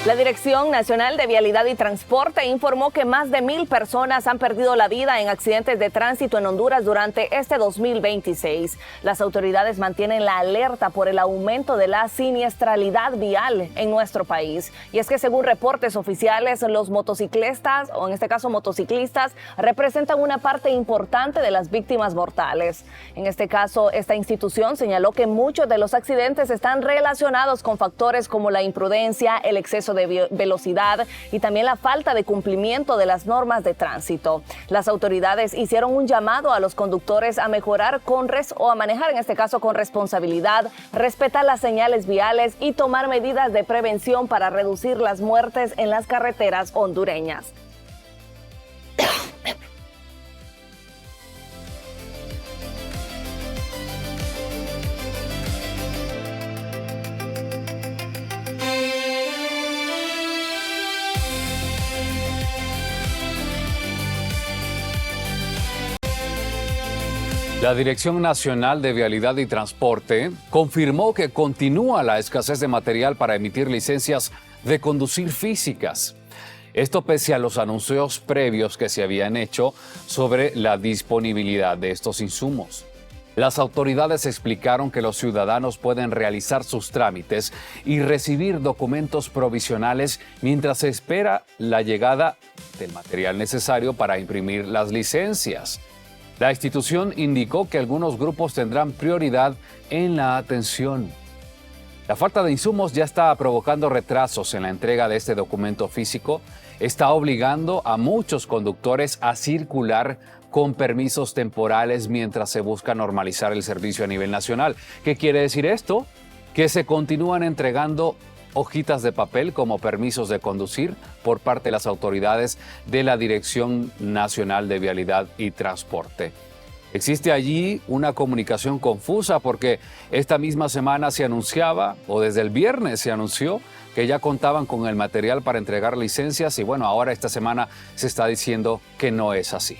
La Dirección Nacional de Vialidad y Transporte informó que más de 1,000 personas han perdido la vida en accidentes de tránsito en Honduras durante este 2026. Las autoridades mantienen la alerta por el aumento de la siniestralidad vial en nuestro país. Y es que según reportes oficiales, los motociclistas, o en este caso motociclistas, representan una parte importante de las víctimas mortales. En este caso, esta institución señaló que muchos de los accidentes están relacionados con factores como la imprudencia, el exceso de velocidad y también la falta de cumplimiento de las normas de tránsito. Las autoridades hicieron un llamado a los conductores a mejorar a manejar en este caso con responsabilidad, respetar las señales viales y tomar medidas de prevención para reducir las muertes en las carreteras hondureñas. La Dirección Nacional de Vialidad y Transporte confirmó que continúa la escasez de material para emitir licencias de conducir físicas. Esto pese a los anuncios previos que se habían hecho sobre la disponibilidad de estos insumos. Las autoridades explicaron que los ciudadanos pueden realizar sus trámites y recibir documentos provisionales mientras se espera la llegada del material necesario para imprimir las licencias. La institución indicó que algunos grupos tendrán prioridad en la atención. La falta de insumos ya está provocando retrasos en la entrega de este documento físico. Está obligando a muchos conductores a circular con permisos temporales mientras se busca normalizar el servicio a nivel nacional. ¿Qué quiere decir esto? Que se continúan entregando hojitas de papel como permisos de conducir por parte de las autoridades de la Dirección Nacional de Vialidad y Transporte. Existe allí una comunicación confusa porque esta misma semana se anunciaba, o desde el viernes se anunció, que ya contaban con el material para entregar licencias y bueno, ahora esta semana se está diciendo que no es así.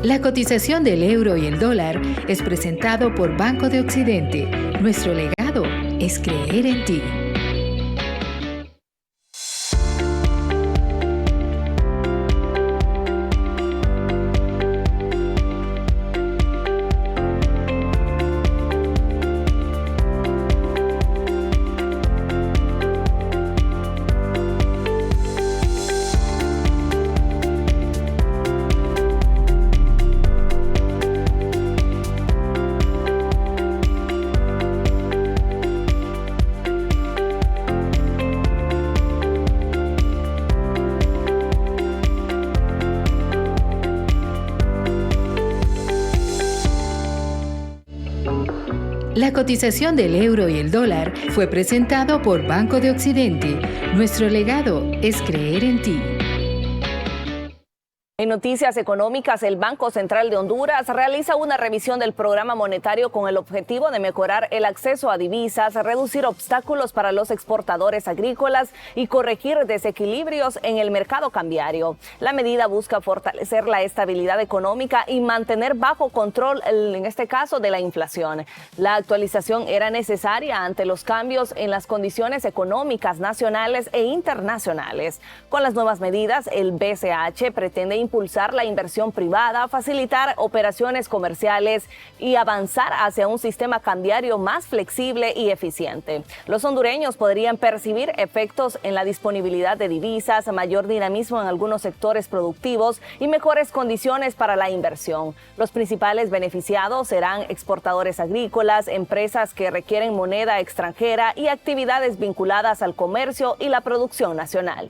La cotización del euro y el dólar es presentado por Banco de Occidente. Nuestro legado es creer en ti. La cotización del euro y el dólar fue presentado por Banco de Occidente. Nuestro legado es creer en ti. En noticias económicas, el Banco Central de Honduras realiza una revisión del programa monetario con el objetivo de mejorar el acceso a divisas, reducir obstáculos para los exportadores agrícolas y corregir desequilibrios en el mercado cambiario. La medida busca fortalecer la estabilidad económica y mantener bajo control, en este caso, de la inflación. La actualización era necesaria ante los cambios en las condiciones económicas nacionales e internacionales. Con las nuevas medidas, el BCH pretende impulsar la inversión privada, facilitar operaciones comerciales y avanzar hacia un sistema cambiario más flexible y eficiente. Los hondureños podrían percibir efectos en la disponibilidad de divisas, mayor dinamismo en algunos sectores productivos y mejores condiciones para la inversión. Los principales beneficiados serán exportadores agrícolas, empresas que requieren moneda extranjera y actividades vinculadas al comercio y la producción nacional.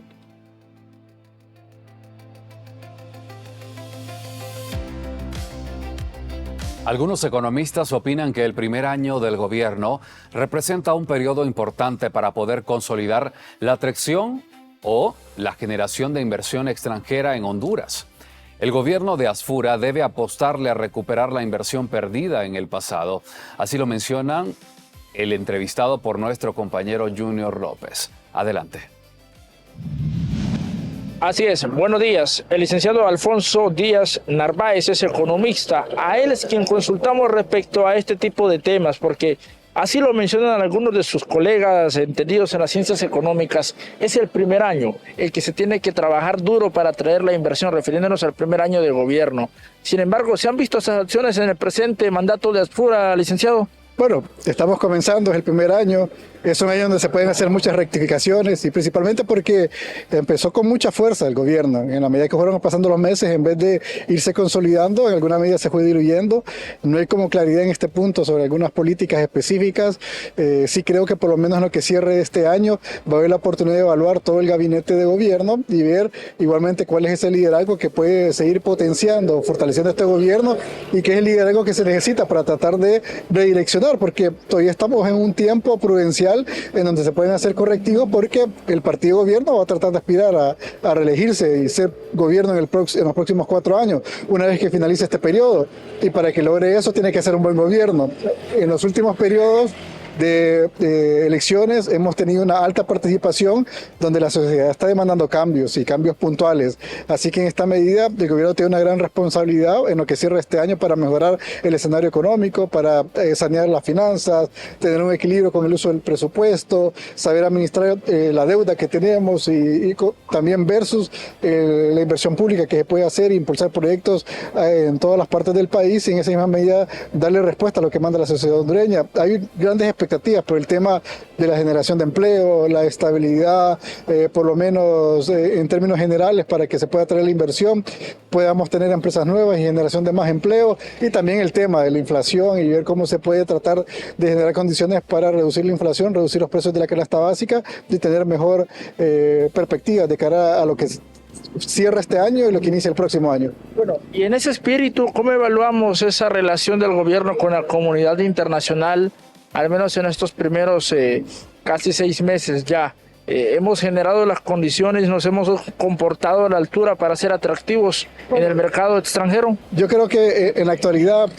Algunos economistas opinan que el primer año del gobierno representa un periodo importante para poder consolidar la atracción o la generación de inversión extranjera en Honduras. El gobierno de Asfura debe apostarle a recuperar la inversión perdida en el pasado. Así lo mencionan el entrevistado por nuestro compañero Junior López. Adelante. Así es, buenos días. El licenciado Alfonso Díaz Narváez es economista. A él es quien consultamos respecto a este tipo de temas, porque así lo mencionan algunos de sus colegas entendidos en las ciencias económicas. Es el primer año el que se tiene que trabajar duro para atraer la inversión, refiriéndonos al primer año de gobierno. Sin embargo, ¿se han visto esas acciones en el presente mandato de Asfura, licenciado? Bueno, estamos comenzando, es el primer año, es un año donde se pueden hacer muchas rectificaciones y principalmente porque empezó con mucha fuerza el gobierno. En la medida que fueron pasando los meses, en vez de irse consolidando, en alguna medida se fue diluyendo. No hay como claridad en este punto sobre algunas políticas específicas. Sí creo que por lo menos en lo que cierre este año va a haber la oportunidad de evaluar todo el gabinete de gobierno y ver igualmente cuál es ese liderazgo que puede seguir potenciando, fortaleciendo este gobierno y qué es el liderazgo que se necesita para tratar de redireccionar, porque todavía estamos en un tiempo prudencial en donde se pueden hacer correctivos porque el partido de gobierno va a tratar de aspirar a reelegirse y ser gobierno en los próximos 4 años, una vez que finalice este periodo. Y para que logre eso tiene que ser un buen gobierno. En los últimos periodos de elecciones hemos tenido una alta participación donde la sociedad está demandando cambios y cambios puntuales. Así que en esta medida el gobierno tiene una gran responsabilidad en lo que cierra este año para mejorar el escenario económico, para sanear las finanzas, tener un equilibrio con el uso del presupuesto, saber administrar la deuda que tenemos y también versus la inversión pública que se puede hacer e impulsar proyectos en todas las partes del país y en esa misma medida darle respuesta a lo que manda la sociedad hondureña. Hay grandes expectativas por el tema de la generación de empleo, la estabilidad, por lo menos en términos generales, para que se pueda traer la inversión, podamos tener empresas nuevas y generación de más empleo, y también el tema de la inflación y ver cómo se puede tratar de generar condiciones para reducir la inflación, reducir los precios de la canasta básica y tener mejor perspectiva de cara a lo que cierra este año y lo que inicia el próximo año. Bueno, y en ese espíritu, ¿cómo evaluamos esa relación del gobierno con la comunidad internacional? Al menos en estos primeros casi 6 meses ya. Hemos generado las condiciones, nos hemos comportado a la altura para ser atractivos en el mercado extranjero. Yo creo que en la actualidad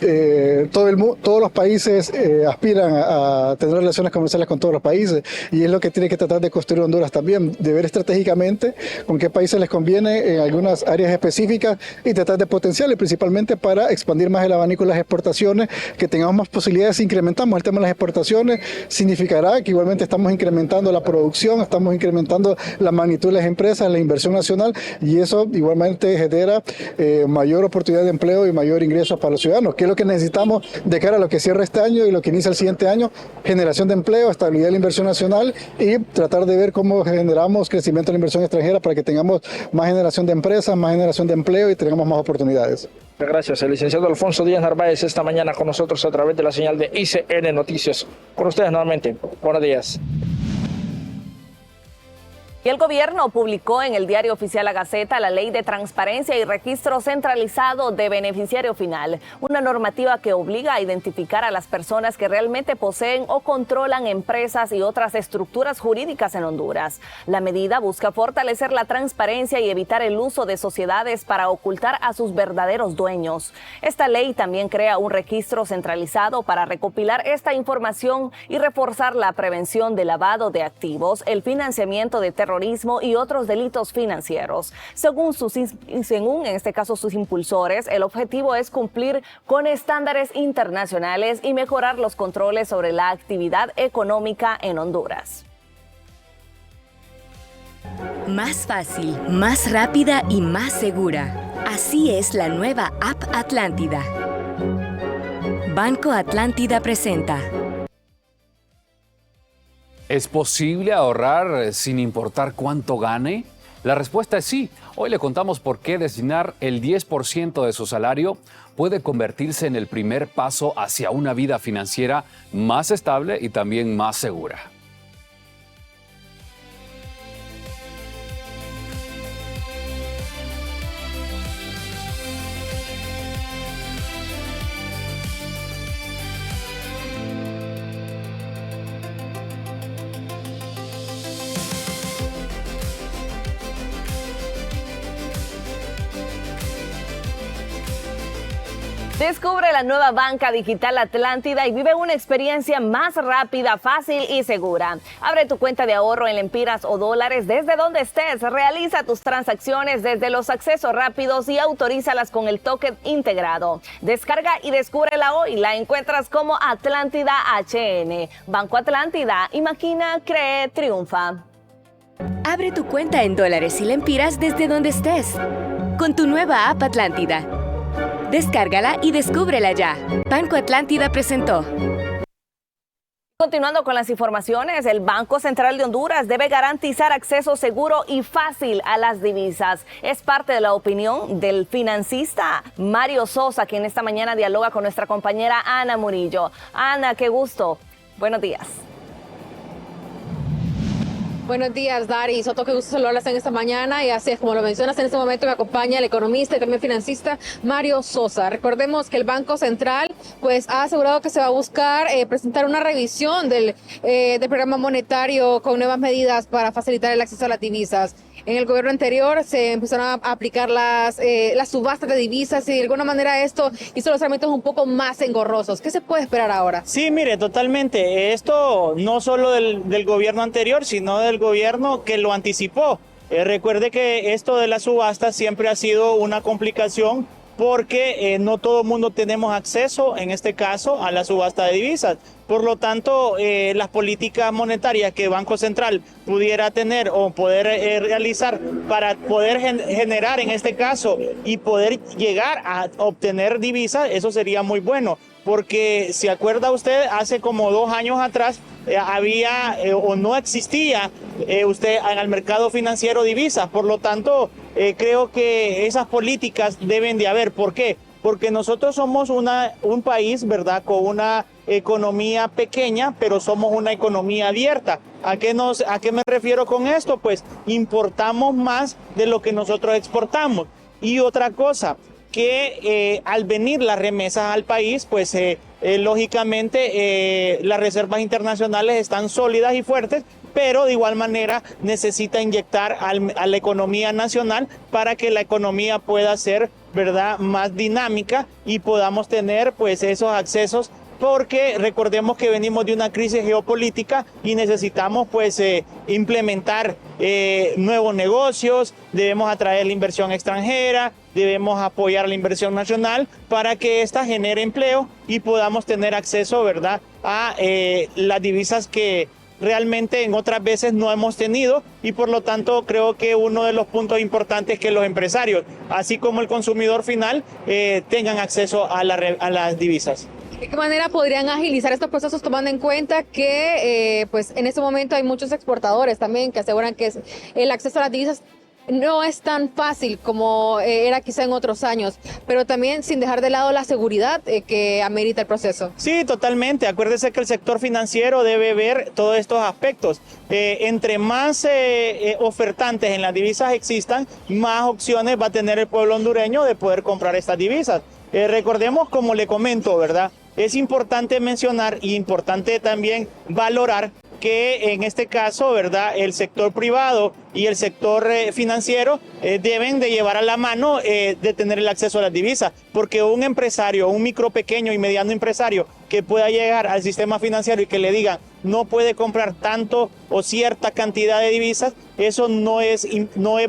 todos los países aspiran a tener relaciones comerciales con todos los países y es lo que tiene que tratar de construir Honduras también, de ver estratégicamente con qué países les conviene en algunas áreas específicas y tratar de potenciarle principalmente para expandir más el abanico de las exportaciones, que tengamos más posibilidades si incrementamos el tema de las exportaciones, significará que igualmente estamos incrementando la producción, estamos incrementando la magnitud de las empresas, la inversión nacional y eso igualmente genera mayor oportunidad de empleo y mayor ingreso para los ciudadanos, que es lo que necesitamos de cara a lo que cierra este año y lo que inicia el siguiente año: generación de empleo, estabilidad de la inversión nacional y tratar de ver cómo generamos crecimiento de la inversión extranjera para que tengamos más generación de empresas, más generación de empleo y tengamos más oportunidades. Gracias. El licenciado Alfonso Díaz Narváez esta mañana con nosotros a través de la señal de ICN Noticias. Con ustedes nuevamente. Buenos días. Y el gobierno publicó en el Diario Oficial La Gaceta la Ley de Transparencia y Registro Centralizado de Beneficiario Final, una normativa que obliga a identificar a las personas que realmente poseen o controlan empresas y otras estructuras jurídicas en Honduras. La medida busca fortalecer la transparencia y evitar el uso de sociedades para ocultar a sus verdaderos dueños. Esta ley también crea un registro centralizado para recopilar esta información y reforzar la prevención de lavado de activos, el financiamiento de terrorismo y otros delitos financieros. Según en este caso sus impulsores, el objetivo es cumplir con estándares internacionales y mejorar los controles sobre la actividad económica en Honduras. Más fácil, más rápida y más segura. Así es la nueva app Atlántida. Banco Atlántida presenta. ¿Es posible ahorrar sin importar cuánto gane? La respuesta es sí. Hoy le contamos por qué destinar el 10% de su salario puede convertirse en el primer paso hacia una vida financiera más estable y también más segura. Descubre la nueva banca digital Atlántida y vive una experiencia más rápida, fácil y segura. Abre tu cuenta de ahorro en lempiras o dólares desde donde estés. Realiza tus transacciones desde los accesos rápidos y autorízalas con el token integrado. Descarga y descúbrela hoy. La encuentras como Atlántida HN. Banco Atlántida. Imagina, cree, triunfa. Abre tu cuenta en dólares y lempiras desde donde estés. Con tu nueva app Atlántida. Descárgala y descúbrela ya. Banco Atlántida presentó. Continuando con las informaciones, el Banco Central de Honduras debe garantizar acceso seguro y fácil a las divisas. Es parte de la opinión del financista Mario Sosa, quien esta mañana dialoga con nuestra compañera Ana Murillo. Ana, qué gusto. Buenos días. Buenos días, Dari. Soto, qué gusto saludarlas en esta mañana. Y así es, como lo mencionas, en este momento me acompaña el economista y también financista Mario Sosa. Recordemos que el Banco Central pues ha asegurado que se va a buscar presentar una revisión del programa monetario con nuevas medidas para facilitar el acceso a las divisas. En el gobierno anterior se empezaron a aplicar las subastas de divisas y de alguna manera esto hizo los trámites un poco más engorrosos. ¿Qué se puede esperar ahora? Sí, mire, totalmente. Esto no solo del gobierno anterior, sino del gobierno que lo anticipó. Recuerde que esto de las subastas siempre ha sido una complicación porque no todo el mundo tenemos acceso, en este caso, a la subasta de divisas. Por lo tanto, las políticas monetarias que el Banco Central pudiera tener o poder realizar para poder generar, en este caso, y poder llegar a obtener divisas, eso sería muy bueno. Porque, ¿se acuerda usted? Hace como 2 años atrás había o no existía usted en el mercado financiero divisas. Por lo tanto, creo que esas políticas deben de haber. ¿Por qué? Porque nosotros somos un país, ¿verdad?, con una economía pequeña, pero somos una economía abierta. ¿A qué me refiero con esto? Pues importamos más de lo que nosotros exportamos. Y otra cosa, que al venir las remesas al país, pues lógicamente las reservas internacionales están sólidas y fuertes, pero de igual manera necesita inyectar a la economía nacional para que la economía pueda ser, ¿verdad?, más dinámica y podamos tener pues esos accesos, porque recordemos que venimos de una crisis geopolítica y necesitamos pues implementar nuevos negocios, debemos atraer la inversión extranjera, debemos apoyar la inversión nacional para que ésta genere empleo y podamos tener acceso, ¿verdad?, a las divisas que realmente en otras veces no hemos tenido, y por lo tanto creo que uno de los puntos importantes es que los empresarios, así como el consumidor final, tengan acceso a las divisas. ¿De qué manera podrían agilizar estos procesos, tomando en cuenta que pues en este momento hay muchos exportadores también que aseguran que el acceso a las divisas no es tan fácil como era quizá en otros años, pero también sin dejar de lado la seguridad que amerita el proceso. Sí, totalmente. Acuérdese que el sector financiero debe ver todos estos aspectos. Entre más ofertantes en las divisas existan, más opciones va a tener el pueblo hondureño de poder comprar estas divisas. Recordemos, como le comento, ¿verdad? Es importante mencionar y importante también valorar que en este caso, ¿verdad?, el sector privado y el sector financiero deben de llevar a la mano de tener el acceso a las divisas, porque un empresario, un micro, pequeño y mediano empresario que pueda llegar al sistema financiero y que le digan no puede comprar tanto o cierta cantidad de divisas, eso no es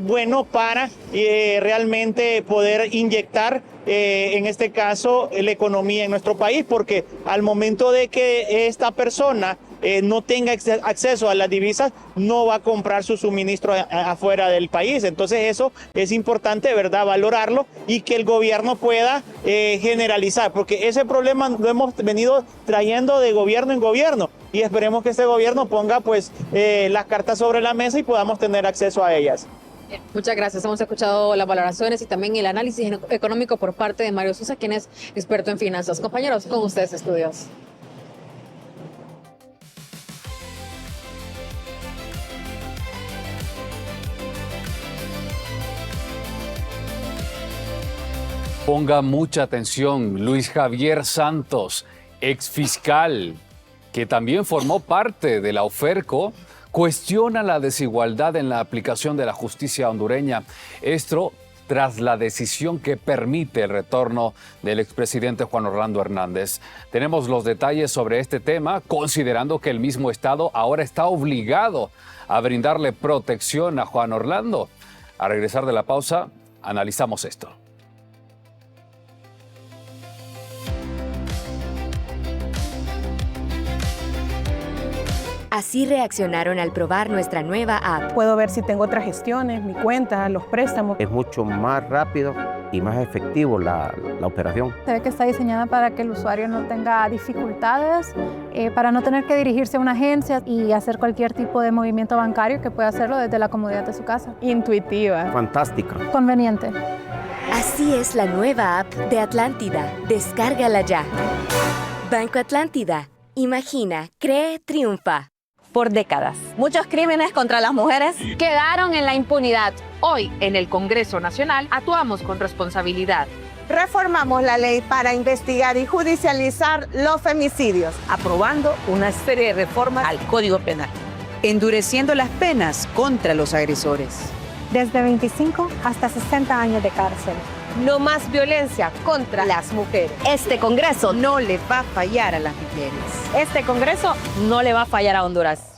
bueno para realmente poder inyectar en este caso la economía en nuestro país, porque al momento de que esta persona no tenga acceso a las divisas, no va a comprar su suministro afuera del país. Entonces eso es importante, ¿verdad?, valorarlo y que el gobierno pueda generalizar, porque ese problema lo hemos venido trayendo de gobierno en gobierno y esperemos que este gobierno ponga pues las cartas sobre la mesa y podamos tener acceso a ellas. Muchas gracias. Hemos escuchado las valoraciones y también el análisis económico por parte de Mario Sosa, quien es experto en finanzas. Compañeros, con ustedes, estudios. Ponga mucha atención, Luis Javier Santos, exfiscal, que también formó parte de la OFERCO, cuestiona la desigualdad en la aplicación de la justicia hondureña. Esto tras la decisión que permite el retorno del expresidente Juan Orlando Hernández. Tenemos los detalles sobre este tema, considerando que el mismo Estado ahora está obligado a brindarle protección a Juan Orlando. Al regresar de la pausa, analizamos esto. Así reaccionaron al probar nuestra nueva app. Puedo ver si tengo otras gestiones, mi cuenta, los préstamos. Es mucho más rápido y más efectivo la operación. Se ve que está diseñada para que el usuario no tenga dificultades, para no tener que dirigirse a una agencia y hacer cualquier tipo de movimiento bancario, que pueda hacerlo desde la comodidad de su casa. Intuitiva. Fantástica. Conveniente. Así es la nueva app de Atlántida. Descárgala ya. Banco Atlántida. Imagina, cree, triunfa. Por décadas, muchos crímenes contra las mujeres quedaron en la impunidad. Hoy, en el Congreso Nacional, actuamos con responsabilidad. Reformamos la ley para investigar y judicializar los femicidios, aprobando una serie de reformas al Código Penal, endureciendo las penas contra los agresores. Desde 25 hasta 60 años de cárcel. No más violencia contra las mujeres. Este Congreso no le va a fallar a las mujeres. Este Congreso no le va a fallar a Honduras.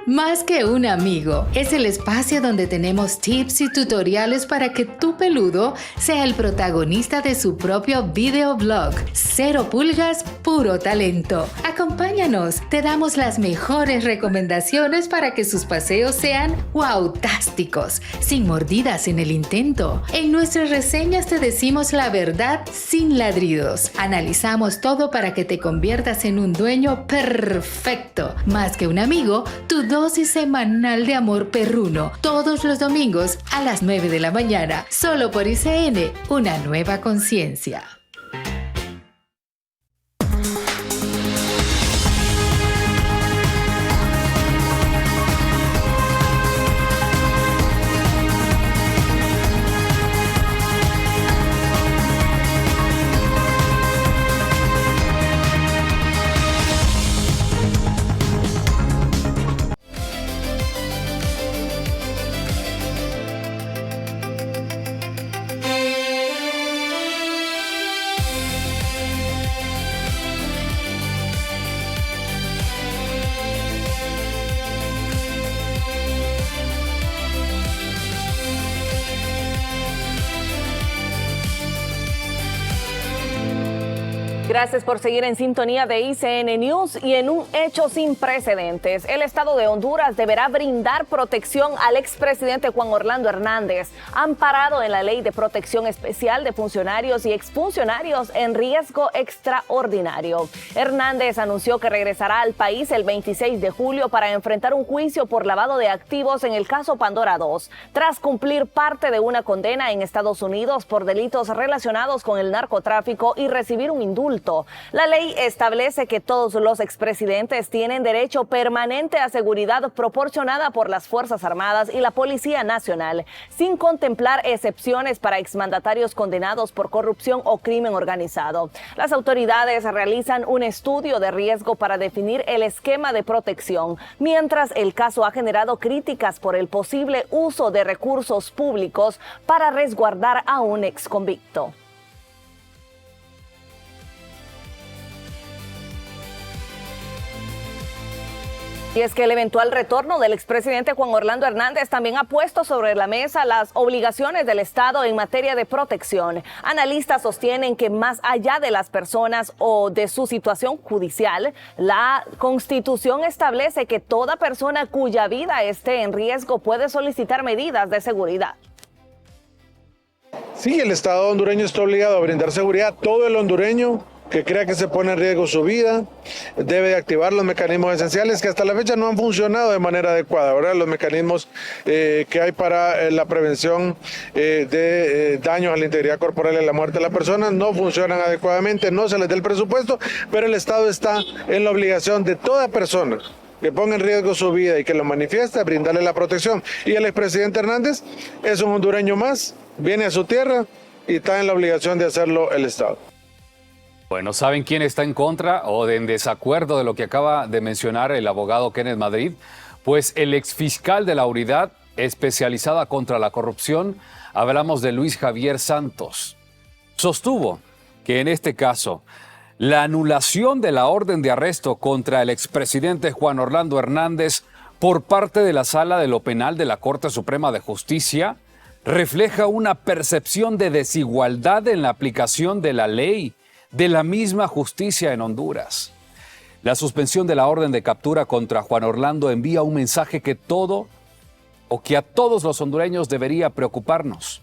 Más que un amigo, es el espacio donde tenemos tips y tutoriales para que tu peludo sea el protagonista de su propio videoblog. 0 pulgas, puro talento. Acompáñanos, te damos las mejores recomendaciones para que sus paseos sean wow-tásticos, sin mordidas en el intento. En nuestras reseñas te decimos la verdad sin ladridos. Analizamos todo para que te conviertas en un dueño perfecto. Más que un amigo, tu dosis semanal de amor perruno, todos los domingos a las 9 de la mañana, solo por ICN, una nueva conciencia. Gracias por seguir en sintonía de ICN News y en un hecho sin precedentes. El Estado de Honduras deberá brindar protección al expresidente Juan Orlando Hernández, amparado en la Ley de Protección Especial de Funcionarios y Exfuncionarios en Riesgo Extraordinario. Hernández anunció que regresará al país el 26 de julio para enfrentar un juicio por lavado de activos en el caso Pandora 2, tras cumplir parte de una condena en Estados Unidos por delitos relacionados con el narcotráfico y recibir un indulto. La ley establece que todos los expresidentes tienen derecho permanente a seguridad proporcionada por las Fuerzas Armadas y la Policía Nacional, sin contemplar excepciones para exmandatarios condenados por corrupción o crimen organizado. Las autoridades realizan un estudio de riesgo para definir el esquema de protección, mientras el caso ha generado críticas por el posible uso de recursos públicos para resguardar a un exconvicto. Y es que el eventual retorno del expresidente Juan Orlando Hernández también ha puesto sobre la mesa las obligaciones del Estado en materia de protección. Analistas sostienen que más allá de las personas o de su situación judicial, la Constitución establece que toda persona cuya vida esté en riesgo puede solicitar medidas de seguridad. Sí, el Estado hondureño está obligado a brindar seguridad a todo el hondureño que crea que se pone en riesgo su vida, debe activar los mecanismos esenciales que hasta la fecha no han funcionado de manera adecuada. Ahora los mecanismos que hay para la prevención de daños a la integridad corporal y a la muerte de la persona no funcionan adecuadamente, no se les da el presupuesto, pero el Estado está en la obligación de toda persona que ponga en riesgo su vida y que lo manifieste, brindarle la protección. Y el expresidente Hernández es un hondureño más, viene a su tierra y está en la obligación de hacerlo el Estado. Bueno, ¿saben quién está en contra o en desacuerdo de lo que acaba de mencionar el abogado Kenneth Madrid? Pues el exfiscal de la Unidad Especializada contra la Corrupción, hablamos de Luis Javier Santos, sostuvo que en este caso la anulación de la orden de arresto contra el expresidente Juan Orlando Hernández por parte de la Sala de lo Penal de la Corte Suprema de Justicia refleja una percepción de desigualdad en la aplicación de la ley de la misma justicia en Honduras. La suspensión de la orden de captura contra Juan Orlando envía un mensaje que a todos los hondureños debería preocuparnos.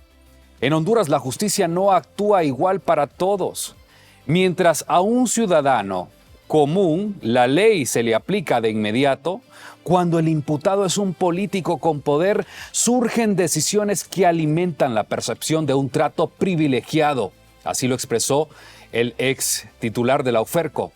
En Honduras la justicia no actúa igual para todos. Mientras a un ciudadano común la ley se le aplica de inmediato, cuando el imputado es un político con poder, surgen decisiones que alimentan la percepción de un trato privilegiado. Así lo expresó el ex titular de la UFERCO.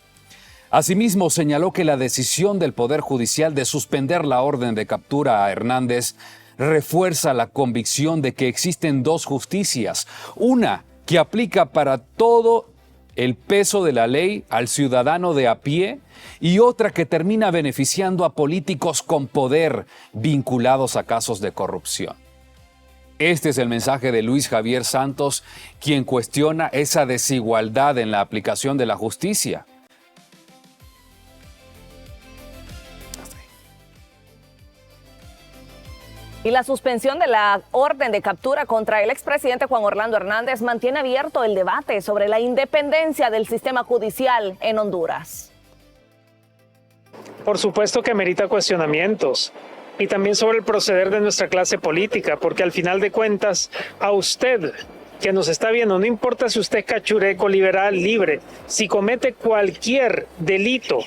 Asimismo, señaló que la decisión del Poder Judicial de suspender la orden de captura a Hernández refuerza la convicción de que existen dos justicias, una que aplica para todo el peso de la ley al ciudadano de a pie y otra que termina beneficiando a políticos con poder vinculados a casos de corrupción. Este es el mensaje de Luis Javier Santos, quien cuestiona esa desigualdad en la aplicación de la justicia. Y la suspensión de la orden de captura contra el expresidente Juan Orlando Hernández mantiene abierto el debate sobre la independencia del sistema judicial en Honduras. Por supuesto que merita cuestionamientos. Y también sobre el proceder de nuestra clase política, porque al final de cuentas, a usted que nos está viendo, no importa si usted es cachureco, liberal, libre, si comete cualquier delito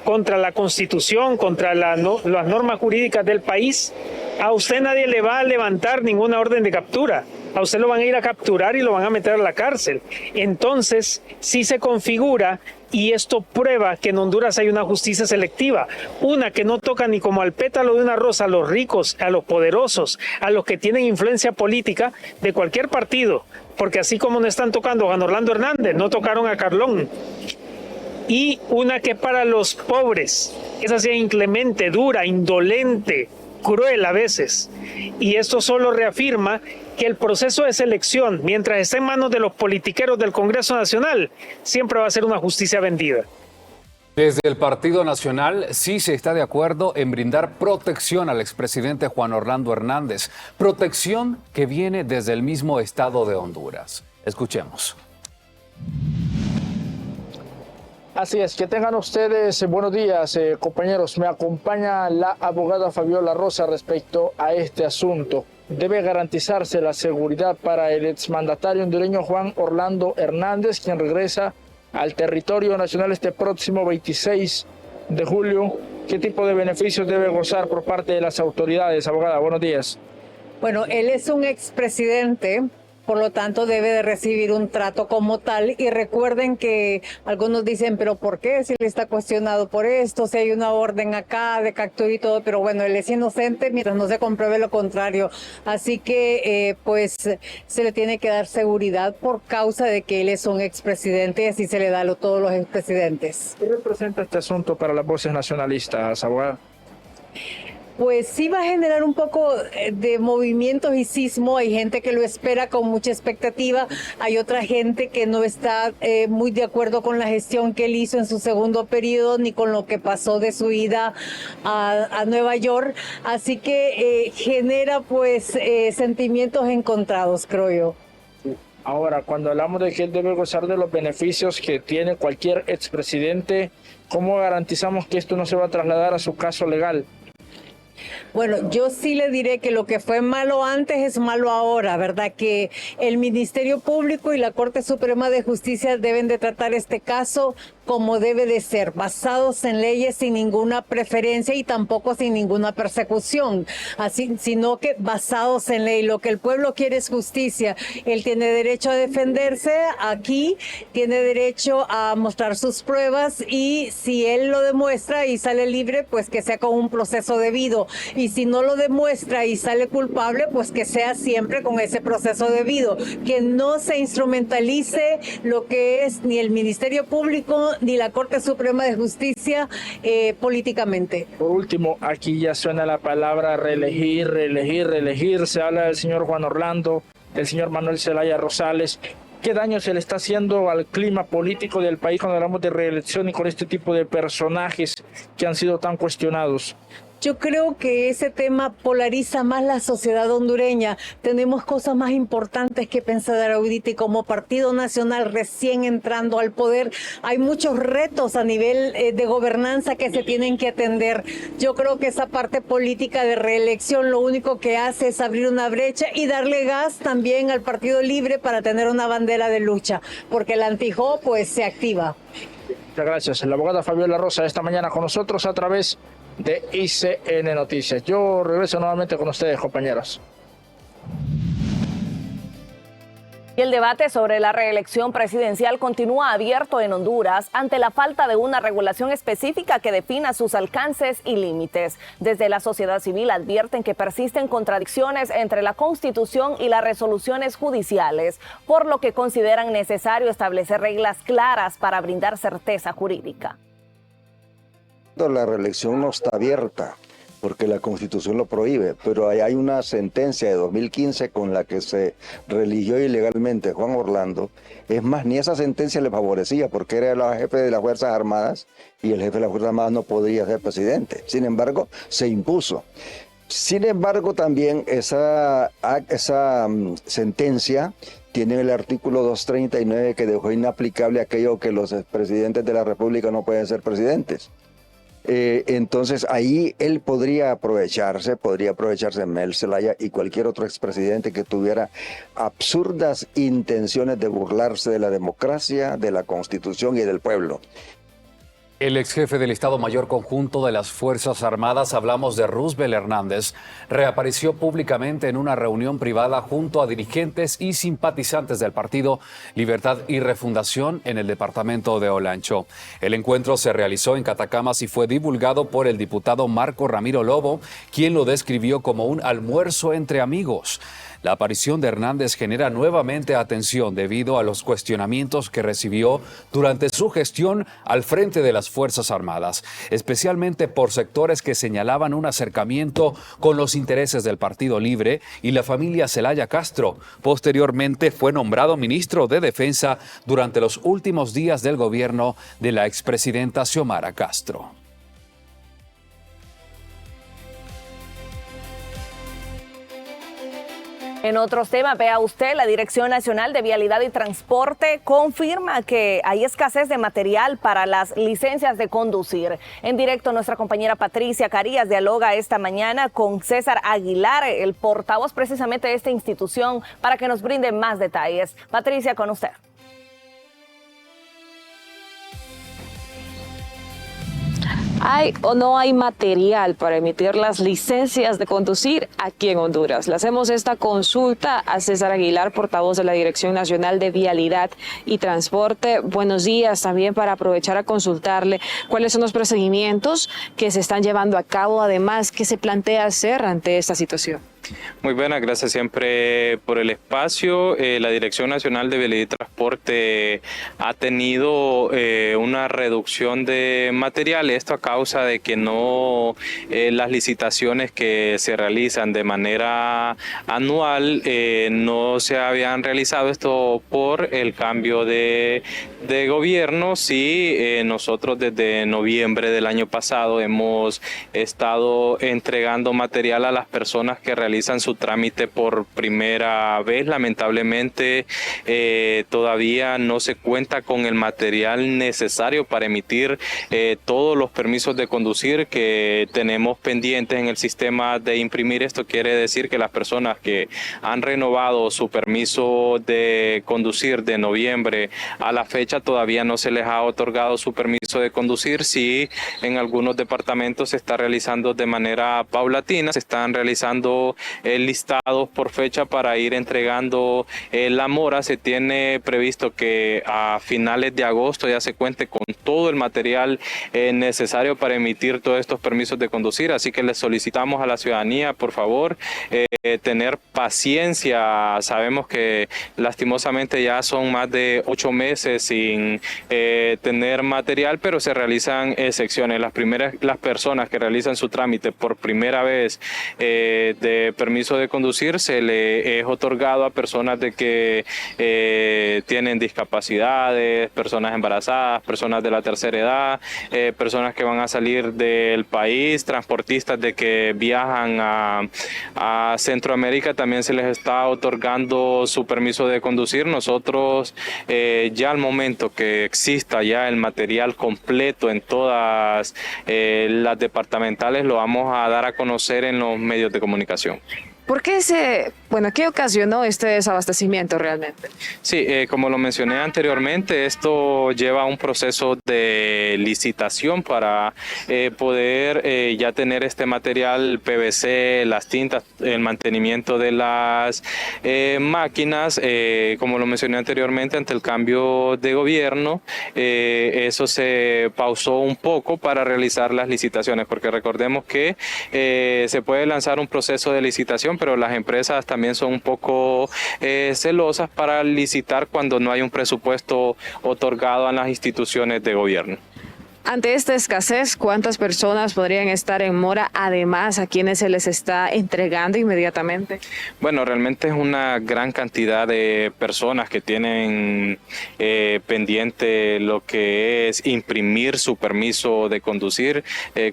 contra la Constitución, contra las normas jurídicas del país, a usted nadie le va a levantar ninguna orden de captura. A usted lo van a ir a capturar y lo van a meter a la cárcel. Entonces, sí se configura, y esto prueba que en Honduras hay una justicia selectiva, una que no toca ni como al pétalo de una rosa a los ricos, a los poderosos, a los que tienen influencia política de cualquier partido, porque así como no están tocando a Juan Orlando Hernández, no tocaron a Carlón. Y una que para los pobres, esa sea inclemente, dura, indolente, cruel a veces. Y esto solo reafirma que el proceso de selección, mientras esté en manos de los politiqueros del Congreso Nacional, siempre va a ser una justicia vendida. Desde el Partido Nacional sí se está de acuerdo en brindar protección al expresidente Juan Orlando Hernández, protección que viene desde el mismo estado de Honduras. Escuchemos. Así es, que tengan ustedes buenos días, compañeros. Me acompaña la abogada Fabiola Rosa respecto a este asunto. Debe garantizarse la seguridad para el exmandatario hondureño Juan Orlando Hernández, quien regresa al territorio nacional este próximo 26 de julio. ¿Qué tipo de beneficios debe gozar por parte de las autoridades? Abogada, buenos días. Bueno, él es un expresidente, por lo tanto debe de recibir un trato como tal. Y recuerden que algunos dicen, pero ¿por qué? Si él está cuestionado por esto, si hay una orden acá de captura y todo, pero bueno, él es inocente mientras no se compruebe lo contrario. Así que pues se le tiene que dar seguridad por causa de que él es un expresidente y así se le da a todos los expresidentes. ¿Qué representa este asunto para las voces nacionalistas, abogada? Pues sí va a generar un poco de movimientos y sismo. Hay gente que lo espera con mucha expectativa. Hay otra gente que no está muy de acuerdo con la gestión que él hizo en su segundo periodo ni con lo que pasó de su ida a Nueva York. Así que genera pues sentimientos encontrados, creo yo. Ahora, cuando hablamos de que él debe gozar de los beneficios que tiene cualquier expresidente, ¿cómo garantizamos que esto no se va a trasladar a su caso legal? Bueno, yo sí le diré que lo que fue malo antes es malo ahora, ¿verdad? Que el Ministerio Público y la Corte Suprema de Justicia deben de tratar este caso como debe de ser, basados en leyes sin ninguna preferencia y tampoco sin ninguna persecución, así, sino que basados en ley. Lo que el pueblo quiere es justicia. Él tiene derecho a defenderse aquí, tiene derecho a mostrar sus pruebas y si él lo demuestra y sale libre, pues que sea con un proceso debido. Y si no lo demuestra y sale culpable, pues que sea siempre con ese proceso debido. Que no se instrumentalice lo que es ni el Ministerio Público ni la Corte Suprema de Justicia políticamente. Por último, aquí ya suena la palabra reelegir, reelegir, reelegir. Se habla del señor Juan Orlando, del señor Manuel Zelaya Rosales. ¿Qué daño se le está haciendo al clima político del país cuando hablamos de reelección y con este tipo de personajes que han sido tan cuestionados? Yo creo que ese tema polariza más la sociedad hondureña. Tenemos cosas más importantes que pensar ahorita y como Partido Nacional recién entrando al poder, hay muchos retos a nivel de gobernanza que se tienen que atender. Yo creo que esa parte política de reelección lo único que hace es abrir una brecha y darle gas también al Partido Libre para tener una bandera de lucha, porque el antijo pues se activa. Muchas gracias. La abogada Fabiola Rosa esta mañana con nosotros a través de ICN Noticias. Yo regreso nuevamente con ustedes, compañeros. Y el debate sobre la reelección presidencial continúa abierto en Honduras ante la falta de una regulación específica que defina sus alcances y límites. Desde la sociedad civil advierten que persisten contradicciones entre la Constitución y las resoluciones judiciales, por lo que consideran necesario establecer reglas claras para brindar certeza jurídica. La reelección no está abierta porque la Constitución lo prohíbe, pero hay una sentencia de 2015 con la que se religió ilegalmente Juan Orlando. Es más, ni esa sentencia le favorecía porque era el jefe de las Fuerzas Armadas y el jefe de las Fuerzas Armadas no podría ser presidente. Sin embargo, se impuso. Sin embargo, también esa sentencia tiene el artículo 239 que dejó inaplicable aquello que los presidentes de la República no pueden ser presidentes. Entonces ahí él podría aprovecharse Mel Zelaya y cualquier otro expresidente que tuviera absurdas intenciones de burlarse de la democracia, de la Constitución y del pueblo. El ex jefe del Estado Mayor Conjunto de las Fuerzas Armadas, hablamos de Roosevelt Hernández, reapareció públicamente en una reunión privada junto a dirigentes y simpatizantes del partido Libertad y Refundación en el departamento de Olancho. El encuentro se realizó en Catacamas y fue divulgado por el diputado Marco Ramiro Lobo, quien lo describió como un almuerzo entre amigos. La aparición de Hernández genera nuevamente atención debido a los cuestionamientos que recibió durante su gestión al frente de las Fuerzas Armadas, especialmente por sectores que señalaban un acercamiento con los intereses del Partido Libre y la familia Zelaya Castro. Posteriormente fue nombrado ministro de Defensa durante los últimos días del gobierno de la expresidenta Xiomara Castro. En otros temas, vea usted, la Dirección Nacional de Vialidad y Transporte confirma que hay escasez de material para las licencias de conducir. En directo, nuestra compañera Patricia Carías dialoga esta mañana con César Aguilar, el portavoz precisamente de esta institución, para que nos brinde más detalles. Patricia, con usted. ¿Hay o no hay material para emitir las licencias de conducir aquí en Honduras? Le hacemos esta consulta a César Aguilar, portavoz de la Dirección Nacional de Vialidad y Transporte. Buenos días, también para aprovechar a consultarle cuáles son los procedimientos que se están llevando a cabo, además, ¿qué se plantea hacer ante esta situación? Muy buenas, gracias siempre por el espacio. La Dirección Nacional de Vialidad y Transporte ha tenido una reducción de material, esto a causa de que no las licitaciones que se realizan de manera anual no se habían realizado, esto por el cambio de gobierno. Sí, nosotros desde noviembre del año pasado hemos estado entregando material a las personas que realizan su trámite por primera vez. Lamentablemente todavía no se cuenta con el material necesario para emitir todos los permisos de conducir que tenemos pendientes en el sistema de imprimir. Esto quiere decir que las personas que han renovado su permiso de conducir de noviembre a la fecha todavía no se les ha otorgado su permiso de conducir. Sí, en algunos departamentos se está realizando de manera paulatina, se están realizando listados por fecha para ir entregando la mora. Se tiene previsto que a finales de agosto ya se cuente con todo el material necesario para emitir todos estos permisos de conducir, así que les solicitamos a la ciudadanía, por favor, tener paciencia. Sabemos que lastimosamente ya son más de 8 meses sin tener material, pero se realizan excepciones. Las personas que realizan su trámite por primera vez de permiso de conducir se le es otorgado a personas de que tienen discapacidades, personas embarazadas, personas de la tercera edad, personas que van a salir del país, transportistas de que viajan a Centroamérica, también se les está otorgando su permiso de conducir. Nosotros ya al momento que exista ya el material completo en todas las departamentales lo vamos a dar a conocer en los medios de comunicación. ¿Por qué qué ocasionó este desabastecimiento realmente? Sí, como lo mencioné anteriormente, esto lleva a un proceso de licitación para poder ya tener este material PVC, las tintas, el mantenimiento de las máquinas. Como lo mencioné anteriormente, ante el cambio de gobierno, eso se pausó un poco para realizar las licitaciones, porque recordemos que se puede lanzar un proceso de licitación, pero las empresas también son un poco celosas para licitar cuando no hay un presupuesto otorgado a las instituciones de gobierno. Ante esta escasez, ¿cuántas personas podrían estar en mora, además a quienes se les está entregando inmediatamente? Bueno, realmente es una gran cantidad de personas que tienen pendiente lo que es imprimir su permiso de conducir.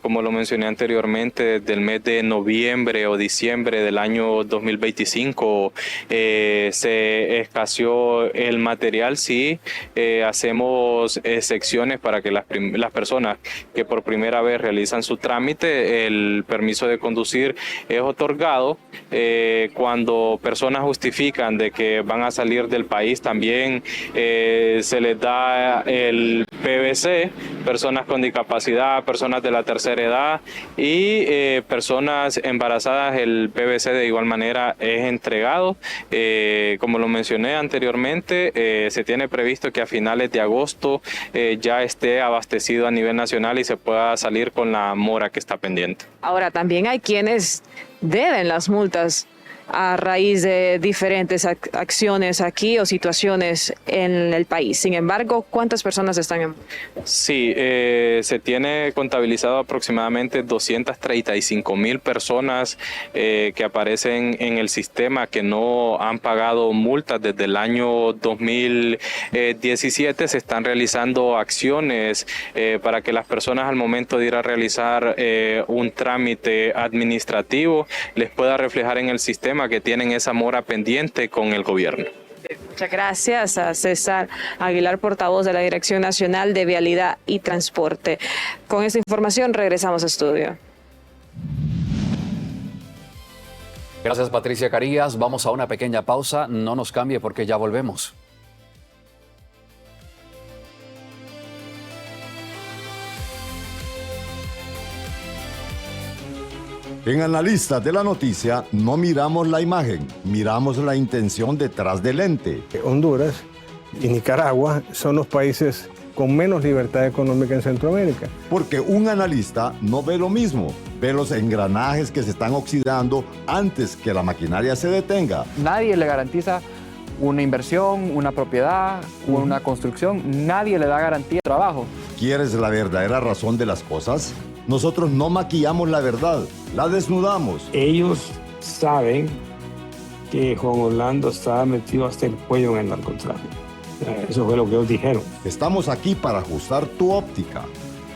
Como lo mencioné anteriormente, desde el mes de noviembre o diciembre del año 2025 se escaseó el material. Sí, hacemos excepciones para que las personas que por primera vez realizan su trámite, el permiso de conducir es otorgado. Cuando personas justifican de que van a salir del país, también se les da el PVC, personas con discapacidad, personas de la tercera edad y personas embarazadas, el PVC de igual manera es entregado. Como lo mencioné anteriormente, se tiene previsto que a finales de agosto ya esté abastecido a nivel nacional y se pueda salir con la mora que está pendiente. Ahora, también hay quienes deben las multas a raíz de diferentes acciones aquí o situaciones en el país. Sin embargo, ¿cuántas personas están en? Sí, se tiene contabilizado aproximadamente 235,000 personas que aparecen en el sistema que no han pagado multas desde el año 2017. Se están realizando acciones para que las personas al momento de ir a realizar un trámite administrativo les pueda reflejar en el sistema problema que tienen esa mora pendiente con el gobierno. Muchas gracias a César Aguilar, portavoz de la Dirección Nacional de Vialidad y Transporte. Con esta información regresamos a estudio. Gracias, Patricia Carías. Vamos a una pequeña pausa. No nos cambie porque ya volvemos. En Analistas de la Noticia no miramos la imagen, miramos la intención detrás del ente. Honduras y Nicaragua son los países con menos libertad económica en Centroamérica. Porque un analista no ve lo mismo, ve los engranajes que se están oxidando antes que la maquinaria se detenga. Nadie le garantiza una inversión, una propiedad, una construcción, nadie le da garantía de trabajo. ¿Quieres la verdadera razón de las cosas? Nosotros no maquillamos la verdad, la desnudamos. Ellos saben que Juan Orlando estaba metido hasta el cuello en el narcotráfico. Eso fue lo que ellos dijeron. Estamos aquí para ajustar tu óptica.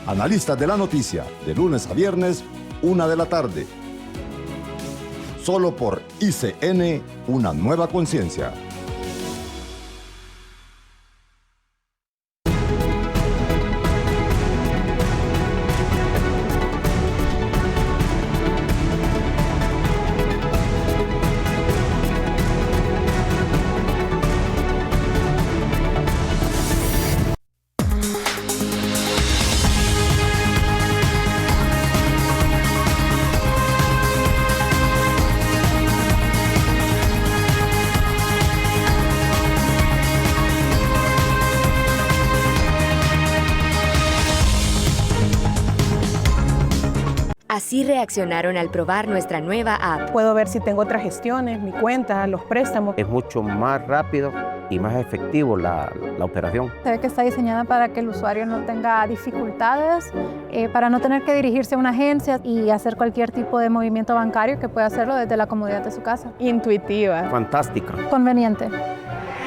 Analistas de la Noticia, de lunes a viernes, 1 de la tarde. Solo por ICN, una nueva conciencia. Así reaccionaron al probar nuestra nueva app. Puedo ver si tengo otras gestiones, mi cuenta, los préstamos. Es mucho más rápido y más efectivo la operación. Se ve que está diseñada para que el usuario no tenga dificultades, para no tener que dirigirse a una agencia y hacer cualquier tipo de movimiento bancario, que pueda hacerlo desde la comodidad de su casa. Intuitiva. Fantástica. Conveniente.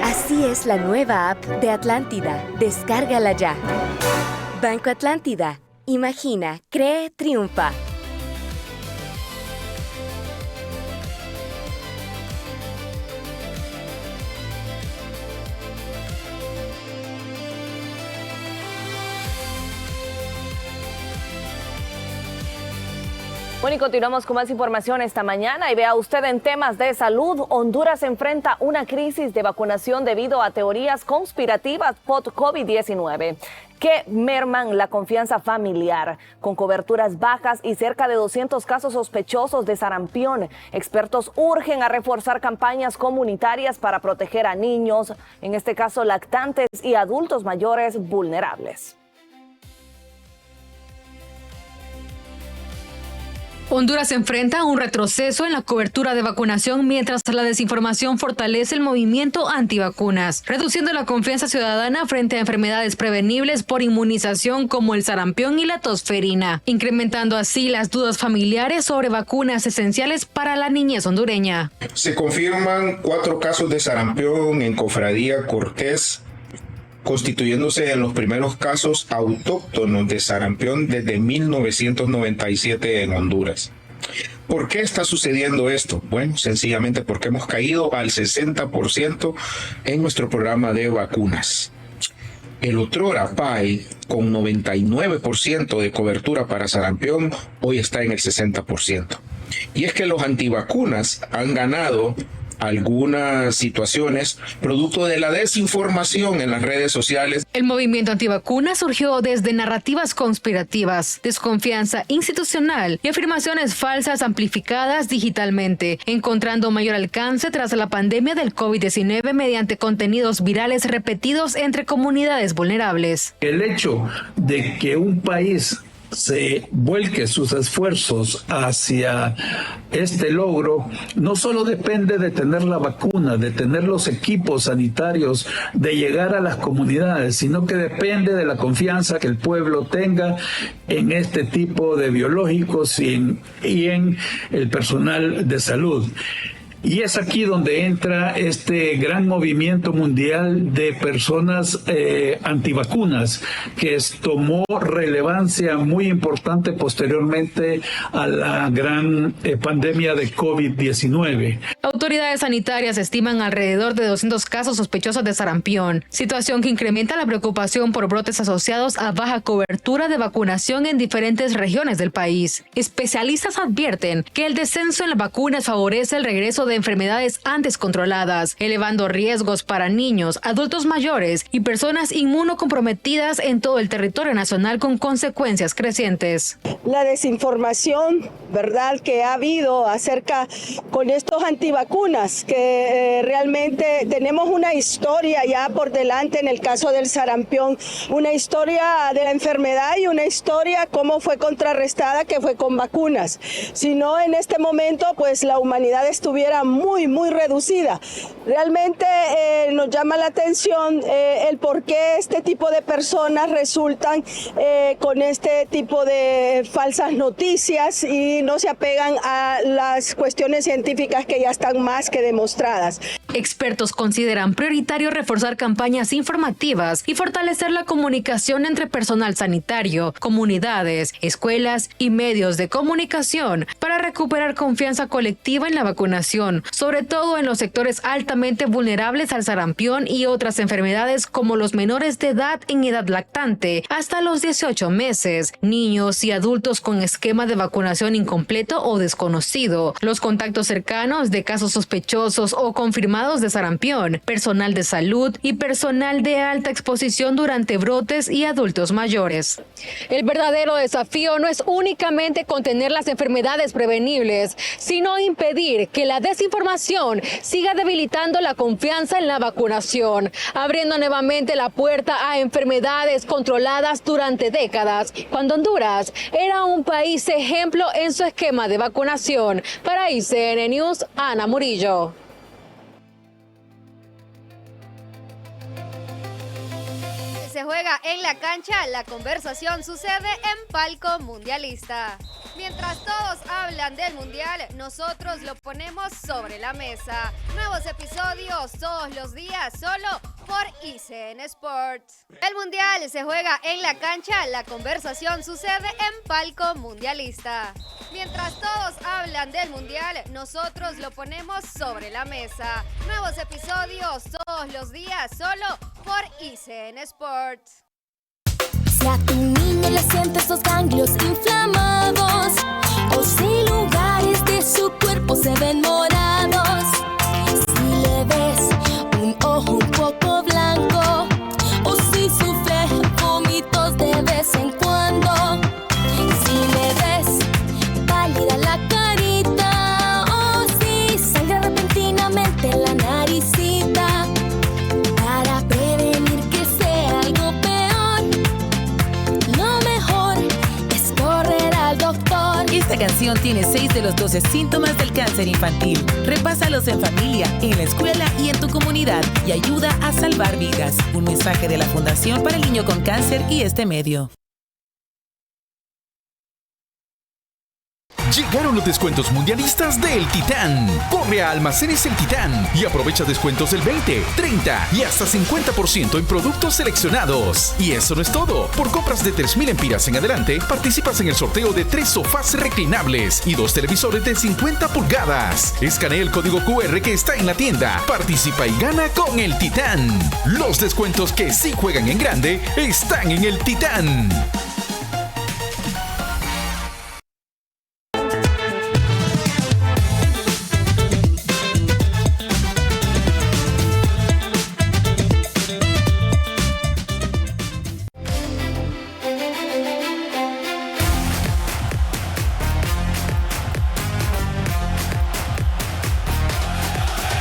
Así es la nueva app de Atlántida. Descárgala ya. Banco Atlántida. Imagina, cree, triunfa. Bueno, y continuamos con más información esta mañana y vea usted en temas de salud, Honduras enfrenta una crisis de vacunación debido a teorías conspirativas post-COVID-19 que merman la confianza familiar, con coberturas bajas y cerca de 200 casos sospechosos de sarampión. Expertos urgen a reforzar campañas comunitarias para proteger a niños, en este caso lactantes y adultos mayores vulnerables. Honduras enfrenta un retroceso en la cobertura de vacunación mientras la desinformación fortalece el movimiento antivacunas, reduciendo la confianza ciudadana frente a enfermedades prevenibles por inmunización como el sarampión y la tosferina, incrementando así las dudas familiares sobre vacunas esenciales para la niñez hondureña. Se confirman 4 casos de sarampión en Cofradía Cortés, constituyéndose en los primeros casos autóctonos de sarampión desde 1997 en Honduras. ¿Por qué está sucediendo esto? Bueno, sencillamente porque hemos caído al 60% en nuestro programa de vacunas. El otrora PAI, con 99% de cobertura para sarampión, hoy está en el 60%. Y es que los antivacunas han ganado algunas situaciones producto de la desinformación en las redes sociales. El movimiento antivacunas surgió desde narrativas conspirativas, desconfianza institucional y afirmaciones falsas amplificadas digitalmente, encontrando mayor alcance tras la pandemia del COVID-19 mediante contenidos virales repetidos entre comunidades vulnerables. El hecho de que un país se vuelque sus esfuerzos hacia este logro, no solo depende de tener la vacuna, de tener los equipos sanitarios, de llegar a las comunidades, sino que depende de la confianza que el pueblo tenga en este tipo de biológicos y en el personal de salud. Y es aquí donde entra este gran movimiento mundial de personas antivacunas, que tomó relevancia muy importante posteriormente a la gran pandemia de COVID-19. Autoridades sanitarias estiman alrededor de 200 casos sospechosos de sarampión, situación que incrementa la preocupación por brotes asociados a baja cobertura de vacunación en diferentes regiones del país. Especialistas advierten que el descenso en las vacunas favorece el regreso de enfermedades antes controladas, elevando riesgos para niños, adultos mayores y personas inmunocomprometidas en todo el territorio nacional con consecuencias crecientes. La desinformación, ¿verdad?, que ha habido acerca con estos antivacunas, que realmente tenemos una historia ya por delante en el caso del sarampión, una historia de la enfermedad y una historia cómo fue contrarrestada, que fue con vacunas. Si no, en este momento, pues la humanidad estuviera muy reducida. Realmente nos llama la atención el por qué este tipo de personas resultan con este tipo de falsas noticias y no se apegan a las cuestiones científicas que ya están más que demostradas. Expertos consideran prioritario reforzar campañas informativas y fortalecer la comunicación entre personal sanitario, comunidades, escuelas y medios de comunicación para recuperar confianza colectiva en la vacunación, sobre todo en los sectores altamente vulnerables al sarampión y otras enfermedades como los menores de edad en edad lactante hasta los 18 meses, niños y adultos con esquema de vacunación incompleto o desconocido, los contactos cercanos de casos sospechosos o confirmados de sarampión, personal de salud y personal de alta exposición durante brotes y adultos mayores. El verdadero desafío no es únicamente contener las enfermedades prevenibles, sino impedir que la desinformación siga debilitando la confianza en la vacunación, abriendo nuevamente la puerta a enfermedades controladas durante décadas, cuando Honduras era un país ejemplo en su esquema de vacunación. Para ICN News, Ana Murillo. Se juega en la cancha, la conversación sucede en Palco Mundialista. Mientras todos hablan del Mundial, nosotros lo ponemos sobre la mesa. Nuevos episodios todos los días, solo por ICN Sports. El Mundial se juega en la cancha, la conversación sucede en Palco Mundialista. Mientras todos hablan del Mundial, nosotros lo ponemos sobre la mesa. Nuevos episodios todos los días, solo por ICN Sports. Si a tu niño le sientes los ganglios inflamados, o si lugares de su cuerpo se ven morados, si le ves un ojo un poco blanco, o si sufre vómitos de vez en cuando, si le ves pálida la carita, o si sangra repentinamente la naricita, para prevenir que sea algo peor, lo mejor es correr al doctor. Esta canción tiene 6 de los 12 síntomas del cáncer infantil. Repásalos en familia, en la escuela y en tu comunidad y ayuda a salvar vidas. Un mensaje de la Fundación para el Niño con Cáncer y este medio. Llegaron los descuentos mundialistas de El Titán. Corre a Almacenes El Titán y aprovecha descuentos del 20, 30 y hasta 50% en productos seleccionados. Y eso no es todo. Por compras de 3,000 empiras en adelante, participas en el sorteo de 3 sofás reclinables y 2 televisores de 50 pulgadas. Escanea el código QR que está en la tienda. Participa y gana con El Titán. Los descuentos que sí juegan en grande están en El Titán.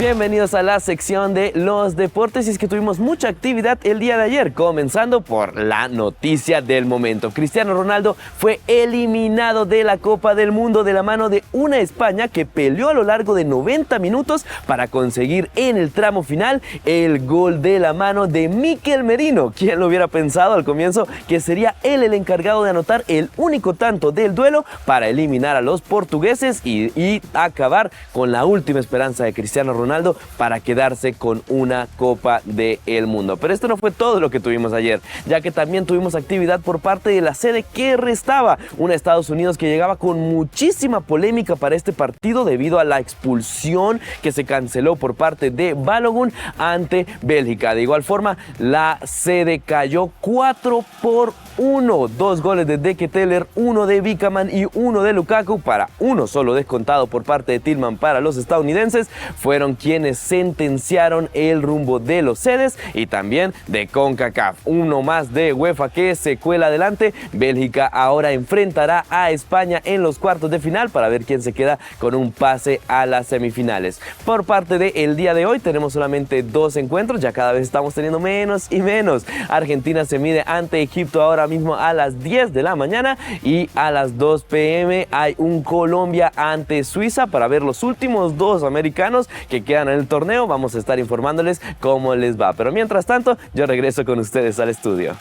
Bienvenidos a la sección de los deportes y es que tuvimos mucha actividad el día de ayer, comenzando por la noticia del momento. Cristiano Ronaldo fue eliminado de la Copa del Mundo de la mano de una España que peleó a lo largo de 90 minutos para conseguir en el tramo final el gol de la mano de Mikel Merino. ¿Quién lo hubiera pensado al comienzo que sería él el encargado de anotar el único tanto del duelo para eliminar a los portugueses y acabar con la última esperanza de Cristiano Ronaldo para quedarse con una Copa del Mundo? Pero esto no fue todo lo que tuvimos ayer, ya que también tuvimos actividad por parte de la sede que restaba, una Estados Unidos que llegaba con muchísima polémica para este partido debido a la expulsión que se canceló por parte de Balogun ante Bélgica. De igual forma, la sede cayó 4-1, 2 goles de De Ketelaere, 1 de Bikaman y 1 de Lukaku para uno solo descontado por parte de Tillman para los estadounidenses. Fueron quienes sentenciaron el rumbo de los sedes y también de CONCACAF. Uno más de UEFA que se cuela adelante. Bélgica ahora enfrentará a España en los cuartos de final para ver quién se queda con un pase a las semifinales. Por parte del día de hoy tenemos solamente 2 encuentros, ya cada vez estamos teniendo menos y menos. Argentina se mide ante Egipto ahora mismo a las 10 de la mañana y a las 2 p.m. hay un Colombia ante Suiza para ver los últimos 2 americanos que quedan en el torneo. Vamos a estar informándoles cómo les va, pero mientras tanto yo regreso con ustedes al estudio.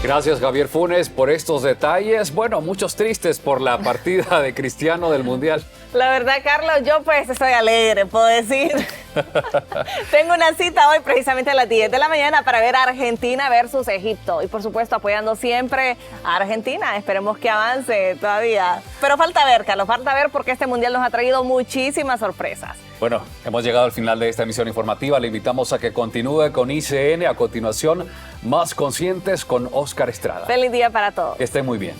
Gracias, Javier Funes, por estos detalles. Bueno, muchos tristes por la partida de Cristiano del Mundial. La verdad, Carlos, yo pues estoy alegre, puedo decir. Tengo una cita hoy precisamente a las 10 de la mañana para ver a Argentina versus Egipto. Y por supuesto apoyando siempre a Argentina. Esperemos que avance todavía. Pero falta ver, Carlos, falta ver porque este Mundial nos ha traído muchísimas sorpresas. Bueno, hemos llegado al final de esta emisión informativa. Le invitamos a que continúe con ICN. A continuación, Más Conscientes con Oscar Estrada. Feliz día para todos. Que esté muy bien.